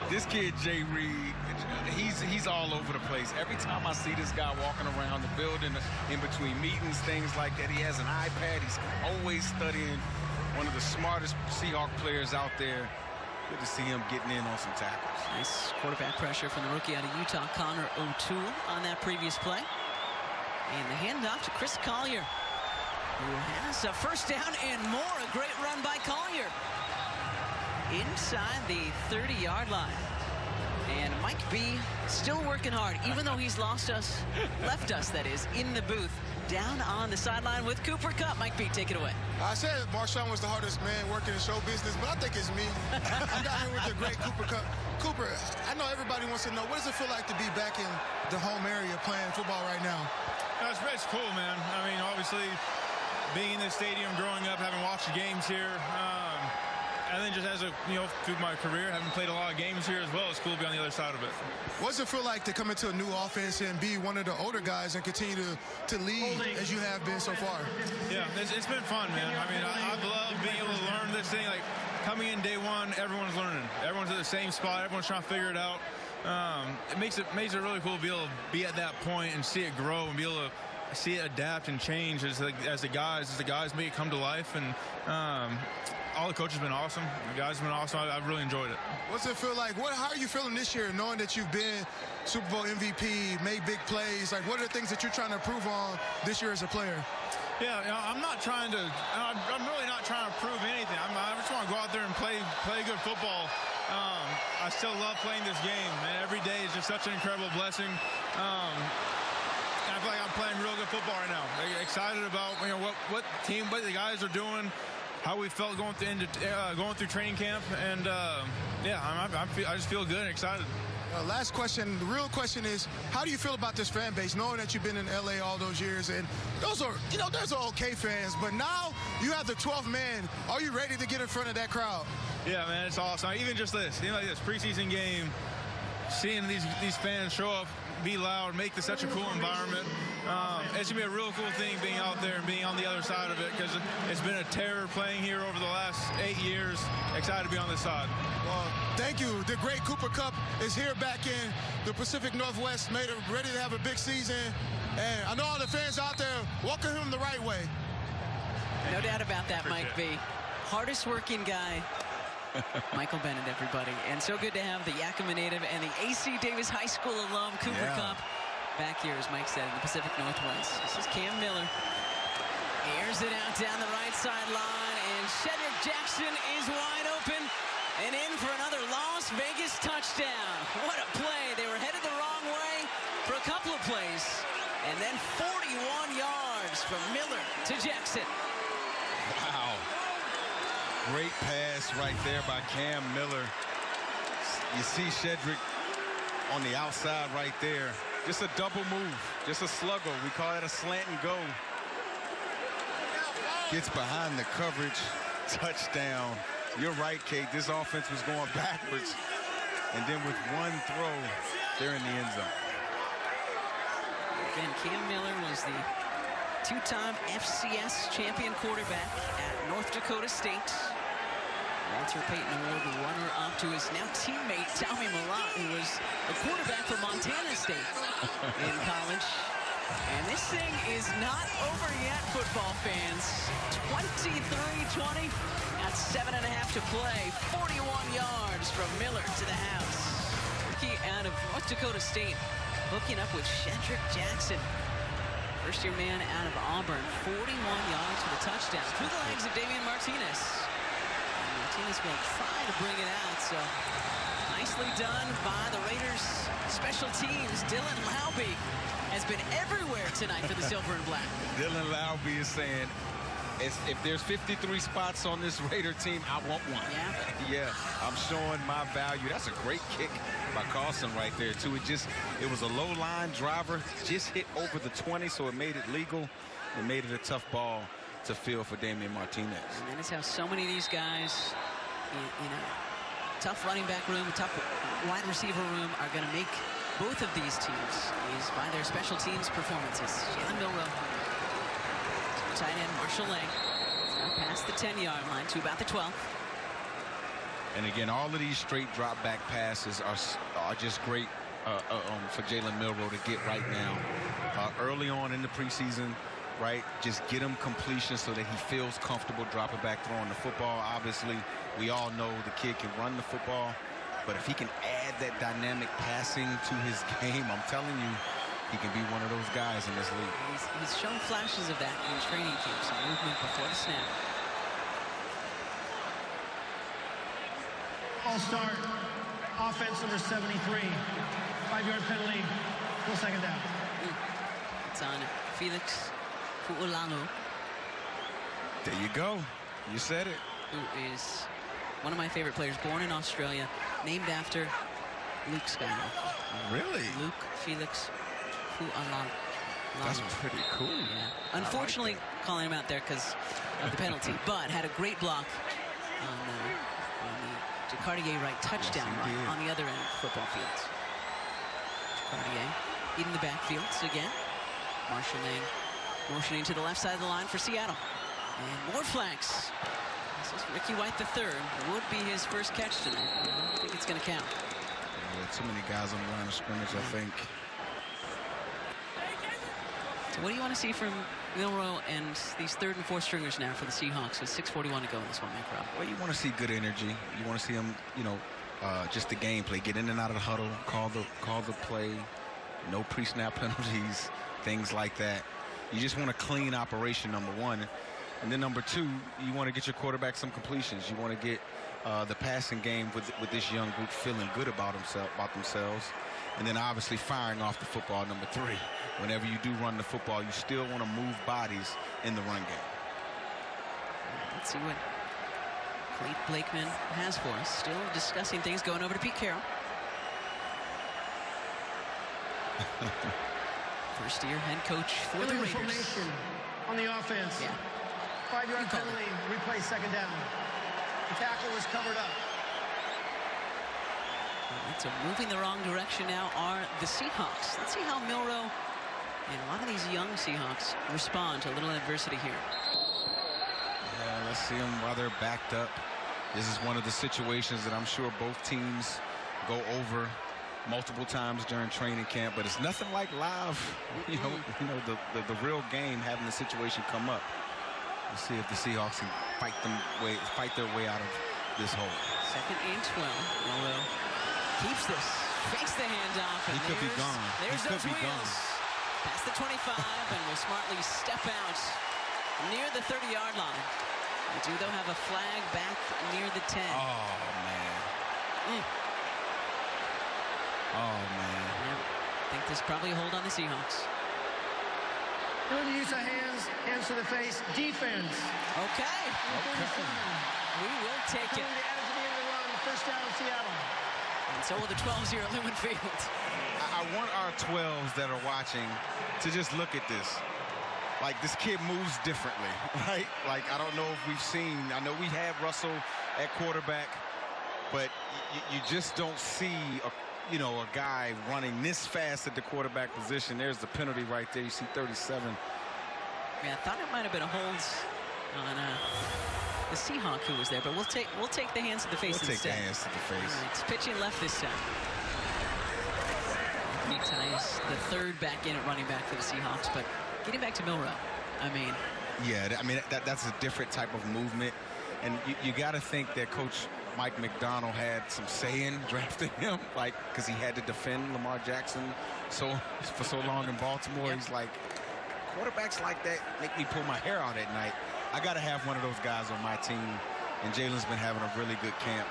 This kid, Jay Reed, he's all over the place. Every time I see this guy walking around the building, in between meetings, things like that, he has an iPad. He's always studying. One of the smartest Seahawk players out there. Good to see him getting in on some tackles. Nice quarterback pressure from the rookie out of Utah, Connor O'Toole, on that previous play. And the handoff to Chris Collier, who has a first down and more. A great run by Collier inside the 30-yard line. And Mike B still working hard, even though he's left us, that is, in the booth. down on the sideline with Cooper Kupp. Mike B, take it away. I said Marshawn was the hardest man working in show business, but I think it's me. I'm down here with the great Cooper Kupp. Cooper, I know everybody wants to know, what does it feel like to be back in the home area playing football right now? It's cool, man. I mean, obviously, being in the stadium, growing up, having watched the games here, and then just as a, through my career, having played a lot of games here as well, it's cool to be on the other side of it. What does it feel like to come into a new offense and be one of the older guys and continue to lead as you have been so far? Yeah, it's been fun, man. I mean, I've loved being able to learn this thing. Like, coming in day one, everyone's learning. Everyone's at the same spot. Everyone's trying to figure it out. It makes it really cool to be able to be at that point and see it grow and be able to see it adapt and change as the guys make it come to life. And all the coaches have been awesome. The guys have been awesome. I've really enjoyed it. What's it feel like? How are you feeling this year, knowing that you've been Super Bowl MVP, made big plays? Like, what are the things that you're trying to improve on this year as a player? Yeah, I'm really not trying to prove anything. I just want to go out there and play good football. I still love playing this game, and every day is just such an incredible blessing. I feel like I'm playing real good football right now. Excited about what the guys are doing, how we felt going through training camp, and I just feel good and excited. Last question, the real question is, how do you feel about this fan base, knowing that you've been in LA all those years, and those are, those are okay fans, but now you have the 12th man. Are you ready to get in front of that crowd? Yeah, man, it's awesome. Even just this, like this preseason game, seeing these fans show up, be loud, make this such a cool environment. It's gonna be a real cool thing being out there and being on the other side of it, because it's been a terror playing here over the last 8 years. Excited to be on this side. Well, thank you. The great Cooper Kupp is here back in the Pacific Northwest, ready to have a big season. And I know all the fans out there welcome him the right way. No doubt about that, Mike B. Hardest working guy. Michael Bennett, everybody. And so good to have the Yakima native and the A.C. Davis High School alum, Cooper Kupp, back here, as Mike said, in the Pacific Northwest. This is Cam Miller. Airs it out down the right sideline, and Shedrick Jackson is wide open and in for another Las Vegas touchdown. What a play. They were headed the wrong way for a couple of plays. And then 41 yards from Miller to Jackson. Wow. Great pass right there by Cam Miller. You see Shedrick on the outside right there. Just a double move, just a slugger. We call it a slant and go. Gets behind the coverage, touchdown. You're right, Kate, this offense was going backwards. And then with one throw, they're in the end zone. Again, Cam Miller was the two-time FCS champion quarterback at North Dakota State. Walter Payton Award, the runner-up to his now teammate, Tommy Marat, who was the quarterback for Montana State in college. And this thing is not over yet, football fans. 23-20, got 7.5 to play. 41 yards from Miller to the house. Rookie out of North Dakota State, hooking up with Shedrick Jackson. First-year man out of Auburn, 41 yards for the touchdown through the legs of Damian Martinez. Martinez will try to bring it out, so nicely done by the Raiders special teams. Dylan Laube has been everywhere tonight for the Silver and Black. Dylan Laube is saying, if there's 53 spots on this Raider team, I want one. Yeah. Yeah, I'm showing my value. That's a great kick by Carlson right there, too. It was a low-line driver, just hit over the 20, so it made it legal. It made it a tough ball to field for Damian Martinez. And that is how so many of these guys in a tough running back room, a tough wide receiver room, are going to make both of these teams is by their special teams performances. Jalen Milroe, tight end Marshall Lang, now past the 10-yard line to about the 12. And again, all of these straight drop back passes are just great for Jalen Milroe to get right now. Early on in the preseason, right? Just get him completion so that he feels comfortable dropping back, throwing the football. Obviously, we all know the kid can run the football, but if he can add that dynamic passing to his game, I'm telling you, he can be one of those guys in this league. He's shown flashes of that in training camp, some movement before the snap. All-star, offense number 73. 5-yard penalty, full second down. It's on Felix Fu'ulalu, There you go. You said it. who is one of my favorite players, born in Australia, named after Luke Skywalker. Really? Luke Felix Fu'ulalu. That's pretty cool. Yeah. Unfortunately, calling him out there because of the penalty, but had a great block on the Cartier right touchdown run on the other end of the football field. Cartier in the backfields again. Marshalling, motioning to the left side of the line for Seattle. And more flags. This is Ricky White III. Would be his first catch tonight. I don't think it's going to count. Too many guys on the line of scrimmage, I think. So what do you want to see from Milroe and these third and fourth stringers now for the Seahawks with 6:41 to go in this one, Mike Rob? Well, you want to see good energy. You want to see them, you know, just the gameplay. Get in and out of the huddle, call the play, no pre-snap penalties, things like that. You just want a clean operation, number one. And then number two, you want to get your quarterback some completions. You want to get the passing game with this young group feeling good about themselves. And then obviously firing off the football, number three. Whenever you do run the football, you still want to move bodies in the run game. Let's see what Clayton Blakeman has for us. Still discussing things, going over to Pete Carroll. First-year head coach for the Illegal Raiders. formation on the offense. Yeah. 5-yard You call it. penalty, replay second down. The tackle was covered up. So moving the wrong direction now are the Seahawks. Let's see how Milroe and a lot of these young Seahawks respond to a little adversity here. Yeah, let's see them while they're backed up. This is one of the situations that I'm sure both teams go over multiple times during training camp, but it's nothing like live, you know, the real game, having the situation come up. Let's see if the Seahawks can fight their way out of this hole. 2nd and 12. Milroe keeps this, fakes the handoff, and He could be gone. There's He could those be wheels. gone. Past the 25, and will smartly step out near the 30-yard line. We do, though, have a flag back near the 10. Oh, man. Oh, man. Yeah, I think there's probably a hold on the Seahawks. Good use of hands to the face, defense. Okay. We will take it. Coming to add to the end of the run, first down Seattle. And so will the 12-0 Lumen Field. I want our 12s that are watching to just look at this. Like, this kid moves differently, right? Like, I don't know if we've seen, I know we have Russell at quarterback, but you just don't see a guy running this fast at the quarterback position. There's the penalty right there. You see 37. Yeah, I thought it might have been a hold on the Seahawk who was there, but we'll take the hands to the face instead. We'll take the hands to the face. All right, it's pitching left this time. He ties the third back in at running back for the Seahawks, but getting back to Milroe, I mean. Yeah, I mean, that's a different type of movement. And you got to think that Coach Mike McDonald had some say in drafting him, like, because he had to defend Lamar Jackson for so long in Baltimore. Yep. He's like, quarterbacks like that make me pull my hair out at night. I got to have one of those guys on my team. And Jalen's been having a really good camp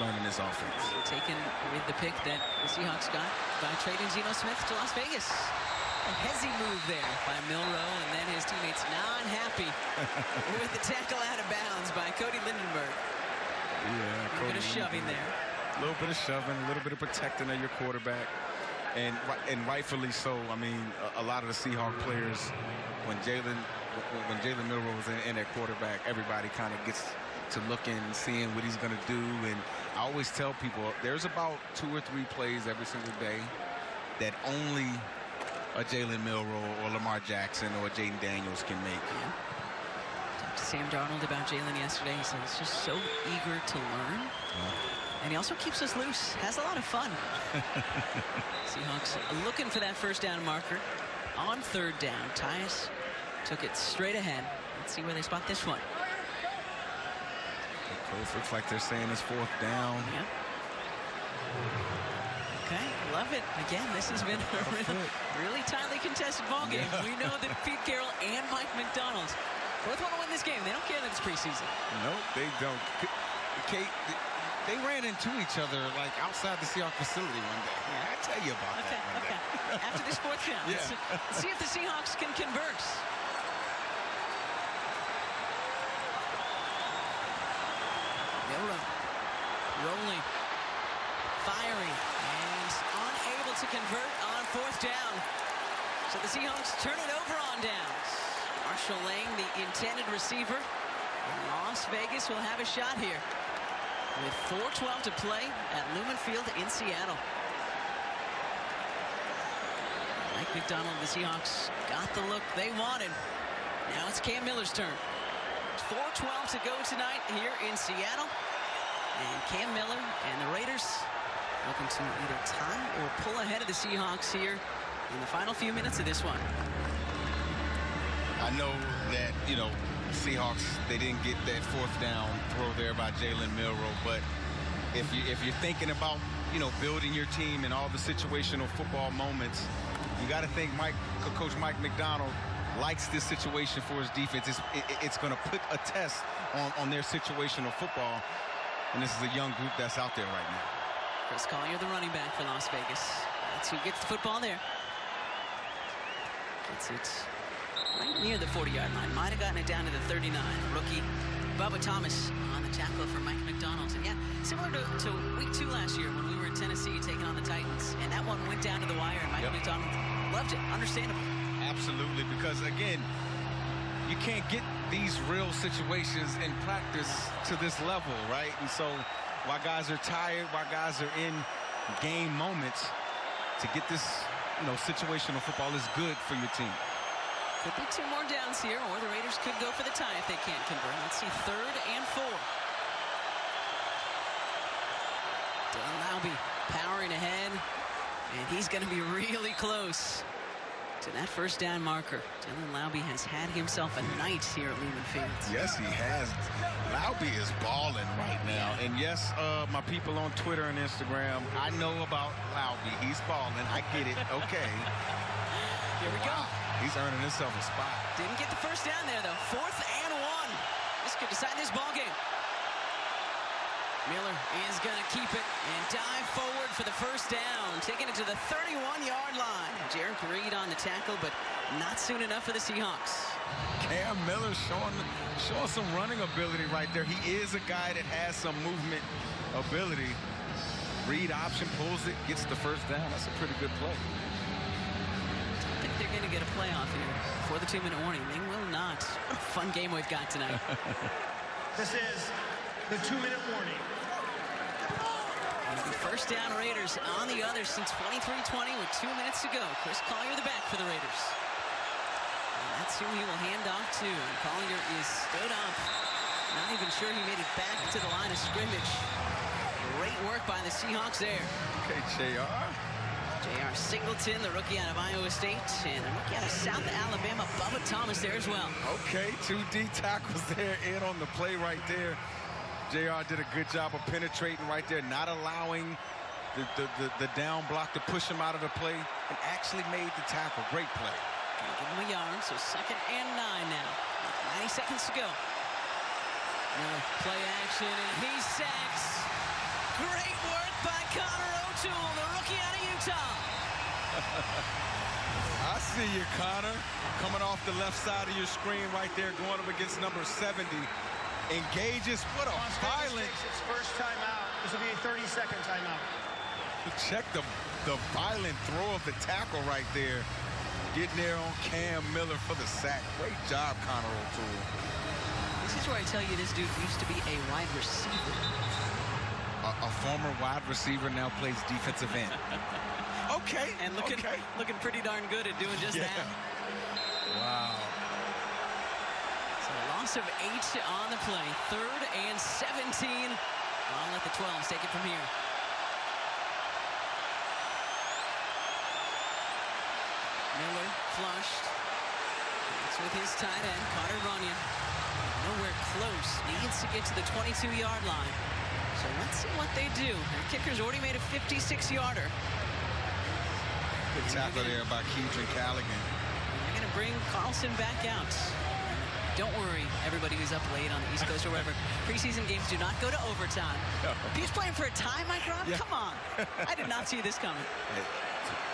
learning this offense. Taken with the pick that the Seahawks got by trading Geno Smith to Las Vegas. A hezzy move there by Milroe, and then his teammates not happy with the tackle out of bounds by Cody Lindenberg. Yeah, A little bit of shoving there. A little bit of shoving, a little bit of protecting of your quarterback. And rightfully so. I mean, a lot of the Seahawk players, when Jalen Milroe was in at quarterback, everybody kind of gets to looking and seeing what he's going to do. And I always tell people, there's about 2 or 3 plays every single day that only a Jalen Milroe or Lamar Jackson or Jaden Daniels can make. Yeah. Talked to Sam Darnold about Jalen yesterday. He said he's just so eager to learn. And he also keeps us loose. Has a lot of fun. Seahawks looking for that first down marker on 3rd down. Tyus took it straight ahead. Let's see where they spot this one. Looks like they're saying it's 4th down. Yeah. Okay, love it. Again, this has been a really tightly contested ball game. Yeah. We know that Pete Carroll and Mike McDonald both want to win this game. They don't care that it's preseason. Nope, they don't. Kate, they ran into each other like outside the Seahawks facility one day. Yeah, I tell you about that one day. After this 4th down, Yeah. let's see if the Seahawks can convert. firing and unable to convert on 4th down. So the Seahawks turn it over on downs. Marshall Lang, the intended receiver. And Las Vegas will have a shot here with 4:12 to play at Lumen Field in Seattle. Mike McDonald and the Seahawks got the look they wanted. Now it's Cam Miller's turn. 4:12 to go tonight here in Seattle. And Cam Miller and the Raiders looking to either tie or pull ahead of the Seahawks here in the final few minutes of this one. I know that, you know, Seahawks, they didn't get that 4th down throw there by Jalen Milroe, but if you're thinking about, you know, building your team and all the situational football moments, you got to think Coach Mike McDonald likes this situation for his defense. It's going to put a test on their situational football, and this is a young group that's out there right now. Chris Collier, the running back for Las Vegas. That's who gets the football there. Gets it right near the 40-yard line. Might have gotten it down to the 39. Rookie Bubba Thomas on the tackle for Mike McDonald. And yeah, similar to week 2 last year when we were in Tennessee taking on the Titans, and that one went down to the wire, and Mike McDonald loved it. Understandable. Absolutely, because again, you can't get these real situations in practice to this level, right? And so while guys are tired, while guys are in game moments, to get this, you know, situational football is good for your team. Could be 2 more downs here, or the Raiders could go for the tie if they can't convert. Let's see, 3rd and 4. Dylan Laube powering ahead, and he's going to be really close to that 1st down marker. Dylan Laube has had himself a night here at Lumen Field. Yes, he has. Laube is balling right now. And yes, my people on Twitter and Instagram, I know about Laube. He's balling. I get it. Okay. Here we go. He's earning himself a spot. Didn't get the 1st down there, though. 4th and 1. This could decide this ball game. Miller is going to keep it and dive forward for the 1st down, taking it to the 31-yard line. Jarek Reed on the tackle, but not soon enough for the Seahawks. Cam Miller showing some running ability right there. He is a guy that has some movement ability. Reed option pulls it, gets the 1st down. That's a pretty good play. I think they're going to get a playoff here before the 2-minute warning. They will not. What a fun game we've got tonight. This is the 2-minute warning. It'll be 1st down Raiders on the other since 23-20 with 2 minutes to go. Chris Collier the back for the Raiders. And that's who he will hand off to. And Collier is stood up. Not even sure he made it back to the line of scrimmage. Great work by the Seahawks there. Okay, J.R. Singleton, the rookie out of Iowa State, and the rookie out of South Alabama, Bubba Thomas there as well. Okay, 2 D tackles there in on the play right there. JR did a good job of penetrating right there, not allowing the down block to push him out of the play, and actually made the tackle. Great play. Give him a yard, so 2nd and 9 now. 90 seconds to go. Another play action, and he sacks. Great work by Connor O'Toole, the rookie out of Utah. I see you, Connor. Coming off the left side of your screen right there, going up against number 70. Engages. What a violent. Its 1st timeout. This will be a 30-second timeout. Check the violent throw of the tackle right there. Getting there on Cam Miller for the sack. Great job, Connor O'Toole. This is where I tell you this dude used to be a wide receiver. A former wide receiver now plays defensive end. Okay. And looking pretty darn good at doing just that. Wow. So a loss of 8 on the play. 3rd and 17. I'll let the 12s take it from here. Miller flushed. It's with his tight end, Carter Runyon. Nowhere close. Needs to get to the 22-yard line. So let's see what they do. Their kicker's already made a 56-yarder. Good tackle there by Keidron Callaghan. They're going to bring Carlson back out. Don't worry, everybody who's up late on the East Coast or wherever. Preseason games do not go to overtime. No. If he's playing for a tie, Mike Rob, come on. I did not see this coming.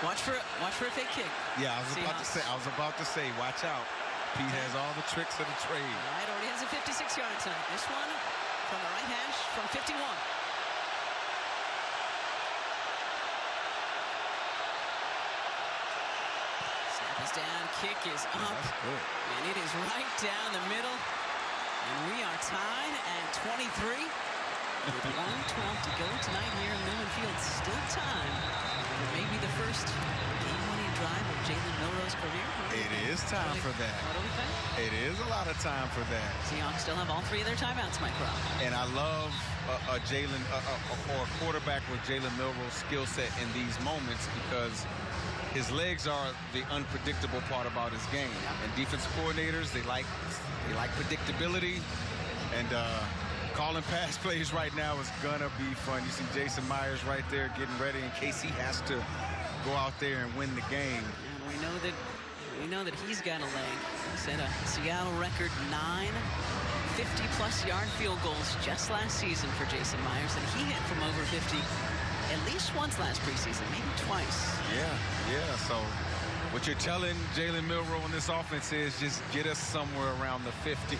Watch for a fake kick. Yeah, I was about to say, watch out. Pete has all the tricks of the trade. All right, already has a 56-yarder tonight. This one from the right hash from 51. His down kick is up. That's good. And it is right down the middle. And we are tied at 23. With 1:12 to go tonight here in Lumen Field. Still time for maybe the first game-winning drive of Jalen Milroe's career. It is time for that. What do we think? It is a lot of time for that. Seahawks still have all 3 of their timeouts, Mike Rob. And I love a quarterback with Jalen Milroe's skill set in these moments because his legs are the unpredictable part about his game. And defensive coordinators, they like predictability. And calling pass plays right now is gonna be fun. You see Jason Myers right there getting ready in case he has to go out there and win the game. And we know that he's got a leg. He set a Seattle record 9 50-plus yard field goals just last season for Jason Myers, and he hit from over 50 at least once last preseason, maybe twice. Yeah. So what you're telling Jalen Milroe in this offense is just get us somewhere around the 50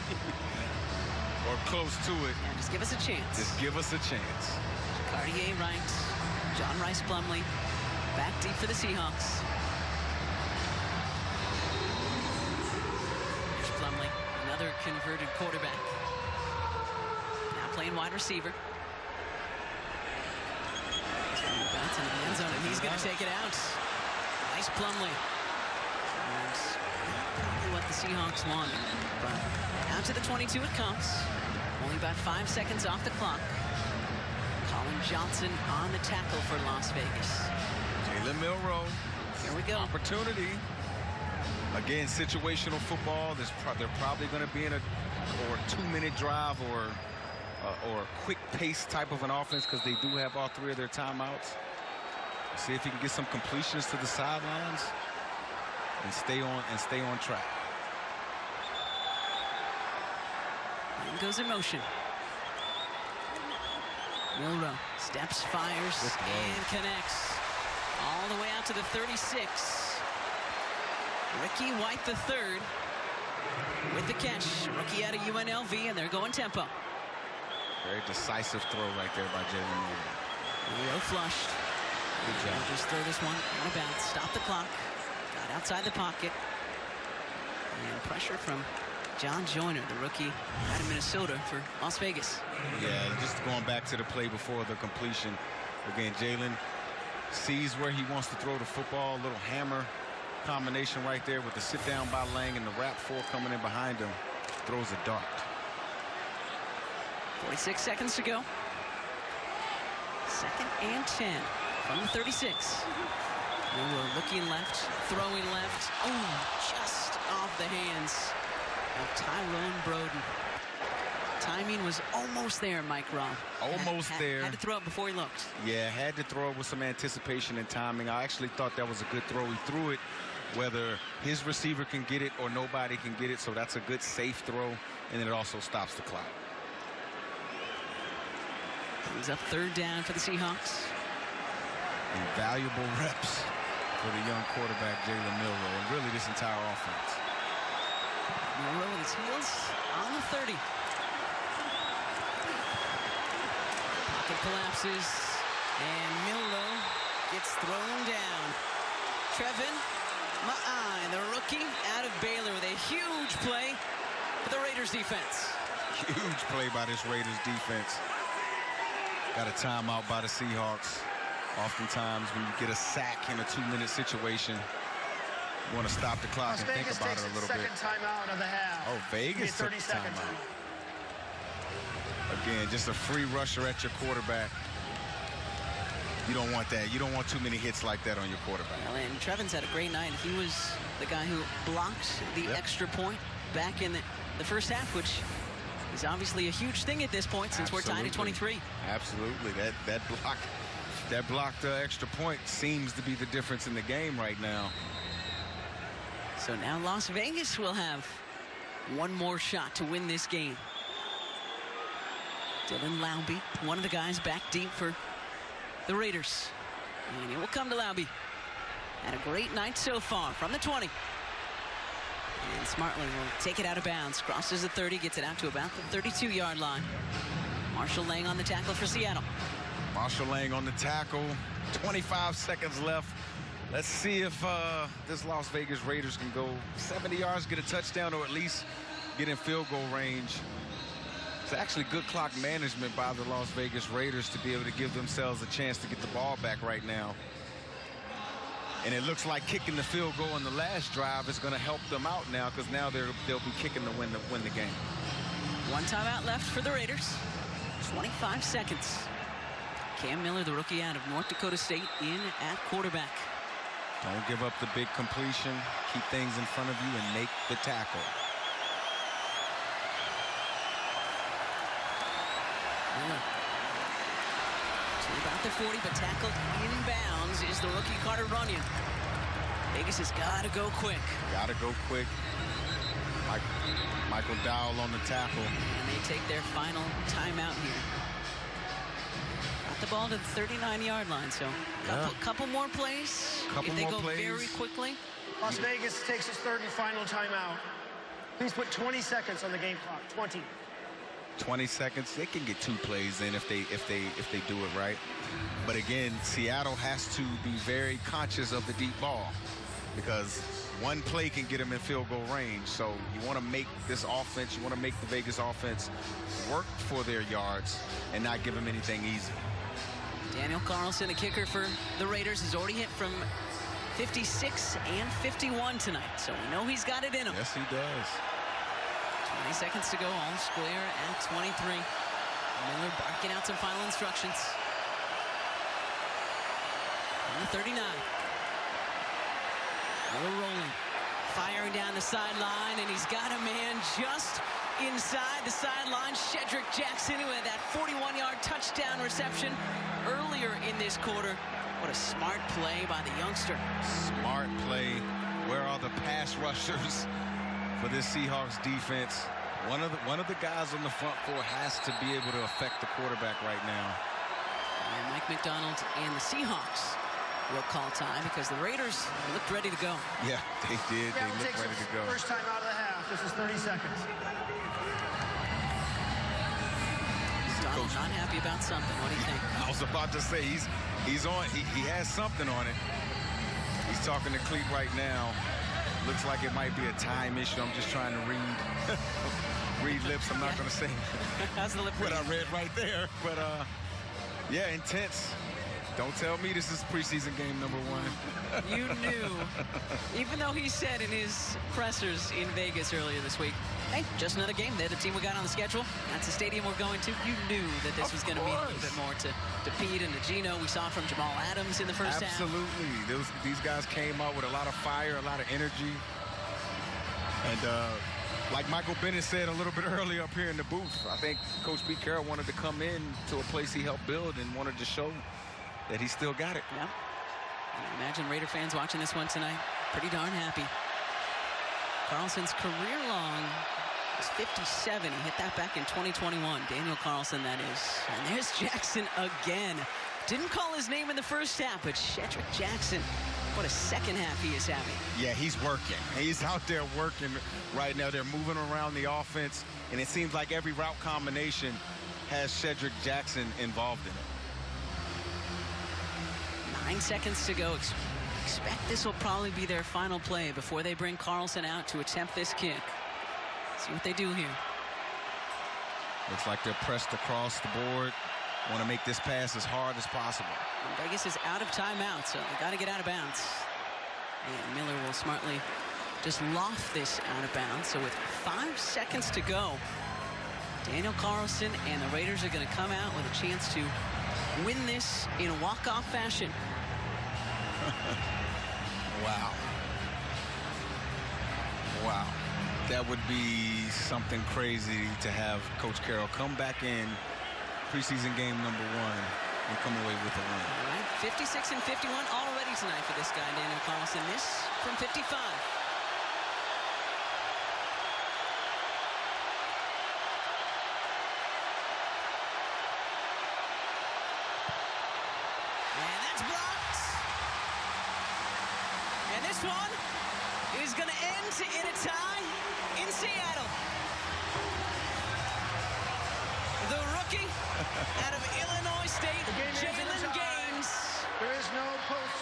or close to it. Yeah, just give us a chance. Just give us a chance. Cartier right, John Rice Plumlee back deep for the Seahawks. Here's Plumlee, another converted quarterback. Now playing wide receiver. Bounce into the end zone, and he's going to take it out. Nice Plumlee. And probably what the Seahawks want. But out to the 22 it comes. Only about 5 seconds off the clock. Colin Johnson on the tackle for Las Vegas. Jalen Milroe. Here we go. Opportunity. Again, situational football. They're probably going to be in a 2-minute drive or a quick pace type of an offense because they do have all 3 of their timeouts. See if he can get some completions to the sidelines and stay on track. And goes in motion. Milroe steps, fires, and connects. All the way out to the 36. Ricky White III with the catch. Rookie out of UNLV, and they're going tempo. Very decisive throw right there by Jalen Milroe. Milroe flushed. Good job. We'll just throw this one out of bounds. Stop the clock. Got outside the pocket. And pressure from John Joyner, the rookie out of Minnesota for Las Vegas. Yeah, just going back to the play before the completion. Again, Jalen sees where he wants to throw the football. A little hammer combination right there with the sit down by Lang and the wrap 4 coming in behind him. Throws a dart. 46 seconds to go. 2nd and 10 from the 36. Milroe looking left, throwing left. Oh, just off the hands of Tyrone Broden. Timing was almost there, Mike Rob. Almost there. Had to throw it before he looked. Yeah, had to throw it with some anticipation and timing. I actually thought that was a good throw. He threw it whether his receiver can get it or nobody can get it, so that's a good safe throw, and then it also stops the clock. He's up 3rd down for the Seahawks. Invaluable reps for the young quarterback, Jalen Milroe, and really this entire offense. Milroe with his heels on the 30. Pocket collapses, and Milroe gets thrown down. Trevin Ma'ai, the rookie out of Baylor, with a huge play for the Raiders defense. Huge play by this Raiders defense. Got a timeout by the Seahawks. Oftentimes when you get a sack in a 2-minute situation, you want to stop the clock and think about it a little bit. Second timeout of the half. Oh, Vegas took the timeout. Again, just a free rusher at your quarterback. You don't want that. You don't want too many hits like that on your quarterback. Well, and Trevin's had a great night. He was the guy who blocked the extra point back in the first half, which is obviously a huge thing at this point since we're tied at 23. Absolutely. That blocked extra point seems to be the difference in the game right now. So now Las Vegas will have one more shot to win this game. Dylan Laube, one of the guys back deep for the Raiders. And it will come to Laube. Had a great night so far from the 20. And smartly will take it out of bounds. Crosses the 30, gets it out to about the 32-yard line. Marshall Lang on the tackle for Seattle. Marshall Lang on the tackle. 25 seconds left. Let's see if this Las Vegas Raiders can go 70 yards, get a touchdown, or at least get in field goal range. It's actually good clock management by the Las Vegas Raiders to be able to give themselves a chance to get the ball back right now. And it looks like kicking the field goal in the last drive is going to help them out now, because now they'll be kicking to win the game. One timeout left for the Raiders. 25 seconds. Cam Miller, the rookie out of North Dakota State, in at quarterback. Don't give up the big completion. Keep things in front of you and make the tackle. Miller to about the 40, but tackled inbounds is the rookie Carter Runyon. Vegas has got to go quick. Got to go quick. Michael Dowell on the tackle. And they take their final timeout here. Got the ball to the 39-yard line, so couple more plays. If they go very quickly. Las Vegas takes its third and final timeout. Please put 20 seconds on the game clock. 20 seconds. They can get 2 plays in if they do it right. But again, Seattle has to be very conscious of the deep ball, because one play can get them in field goal range. So you want to make this offense, you want to make the Vegas offense work for their yards and not give them anything easy. Daniel Carlson, a kicker for the Raiders, has already hit from 56 and 51 tonight. So we know he's got it in him. Yes, he does. 20 seconds to go, all square at 23. Miller barking out some final instructions. On the 39. Miller rolling, firing down the sideline, and he's got a man just inside the sideline. Shedrick Jackson, who had that 41-yard touchdown reception earlier in this quarter. What a smart play by the youngster. Smart play. Where are the pass rushers for this Seahawks defense? One of the guys on the front four has to be able to affect the quarterback right now. And Mike McDonald and the Seahawks will call time, because the Raiders looked ready to go. Yeah, they did. They looked ready to go. First time out of the half. This is 30 seconds. Donald not happy about something. What do you think? I was about to say he's on. He has something on it. He's talking to Cleat right now. Looks like it might be a time issue. I'm just trying to read lips. I'm not going to say How's the lip what I read right there. But yeah, intense. Don't tell me this is preseason game number 1. You knew, even though he said in his pressers in Vegas earlier this week, hey, just another game. They're the team we got on the schedule. That's the stadium we're going to. You knew that this was going to mean a little bit more to Pete and to Gino. We saw from Jamal Adams in the first half. Absolutely. These guys came out with a lot of fire, a lot of energy. And like Michael Bennett said a little bit earlier up here in the booth, I think Coach Pete Carroll wanted to come in to a place he helped build and wanted to show that he still got it. Yeah. And I imagine Raider fans watching this one tonight pretty darn happy. Carlson's career long is 57. He hit that back in 2021. Daniel Carlson, that is. And there's Jackson again. Didn't call his name in the first half, but Shedrick Jackson, what a second half he is having. Yeah, he's working. He's out there working right now. They're moving around the offense, and it seems like every route combination has Shedrick Jackson involved in it. 9 seconds to go. Expect this will probably be their final play before they bring Carlson out to attempt this kick. See what they do here. Looks like they're pressed across the board. Want to make this pass as hard as possible. And Vegas is out of timeout, so they got to get out of bounds. And Miller will smartly just loft this out of bounds. So with 5 seconds to go, Daniel Carlson and the Raiders are going to come out with a chance to win this in a walk-off fashion. Wow. Wow. That would be something crazy to have Coach Carroll come back in preseason game number 1 and come away with a win. All right, 56 and 51 already tonight for this guy, Daniel Carlson. This from 55. This one is going to end in a tie in Seattle. The rookie out of Illinois State, Jalen Gaines. There is no post.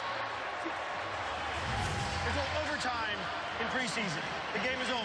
time in preseason. The game is over.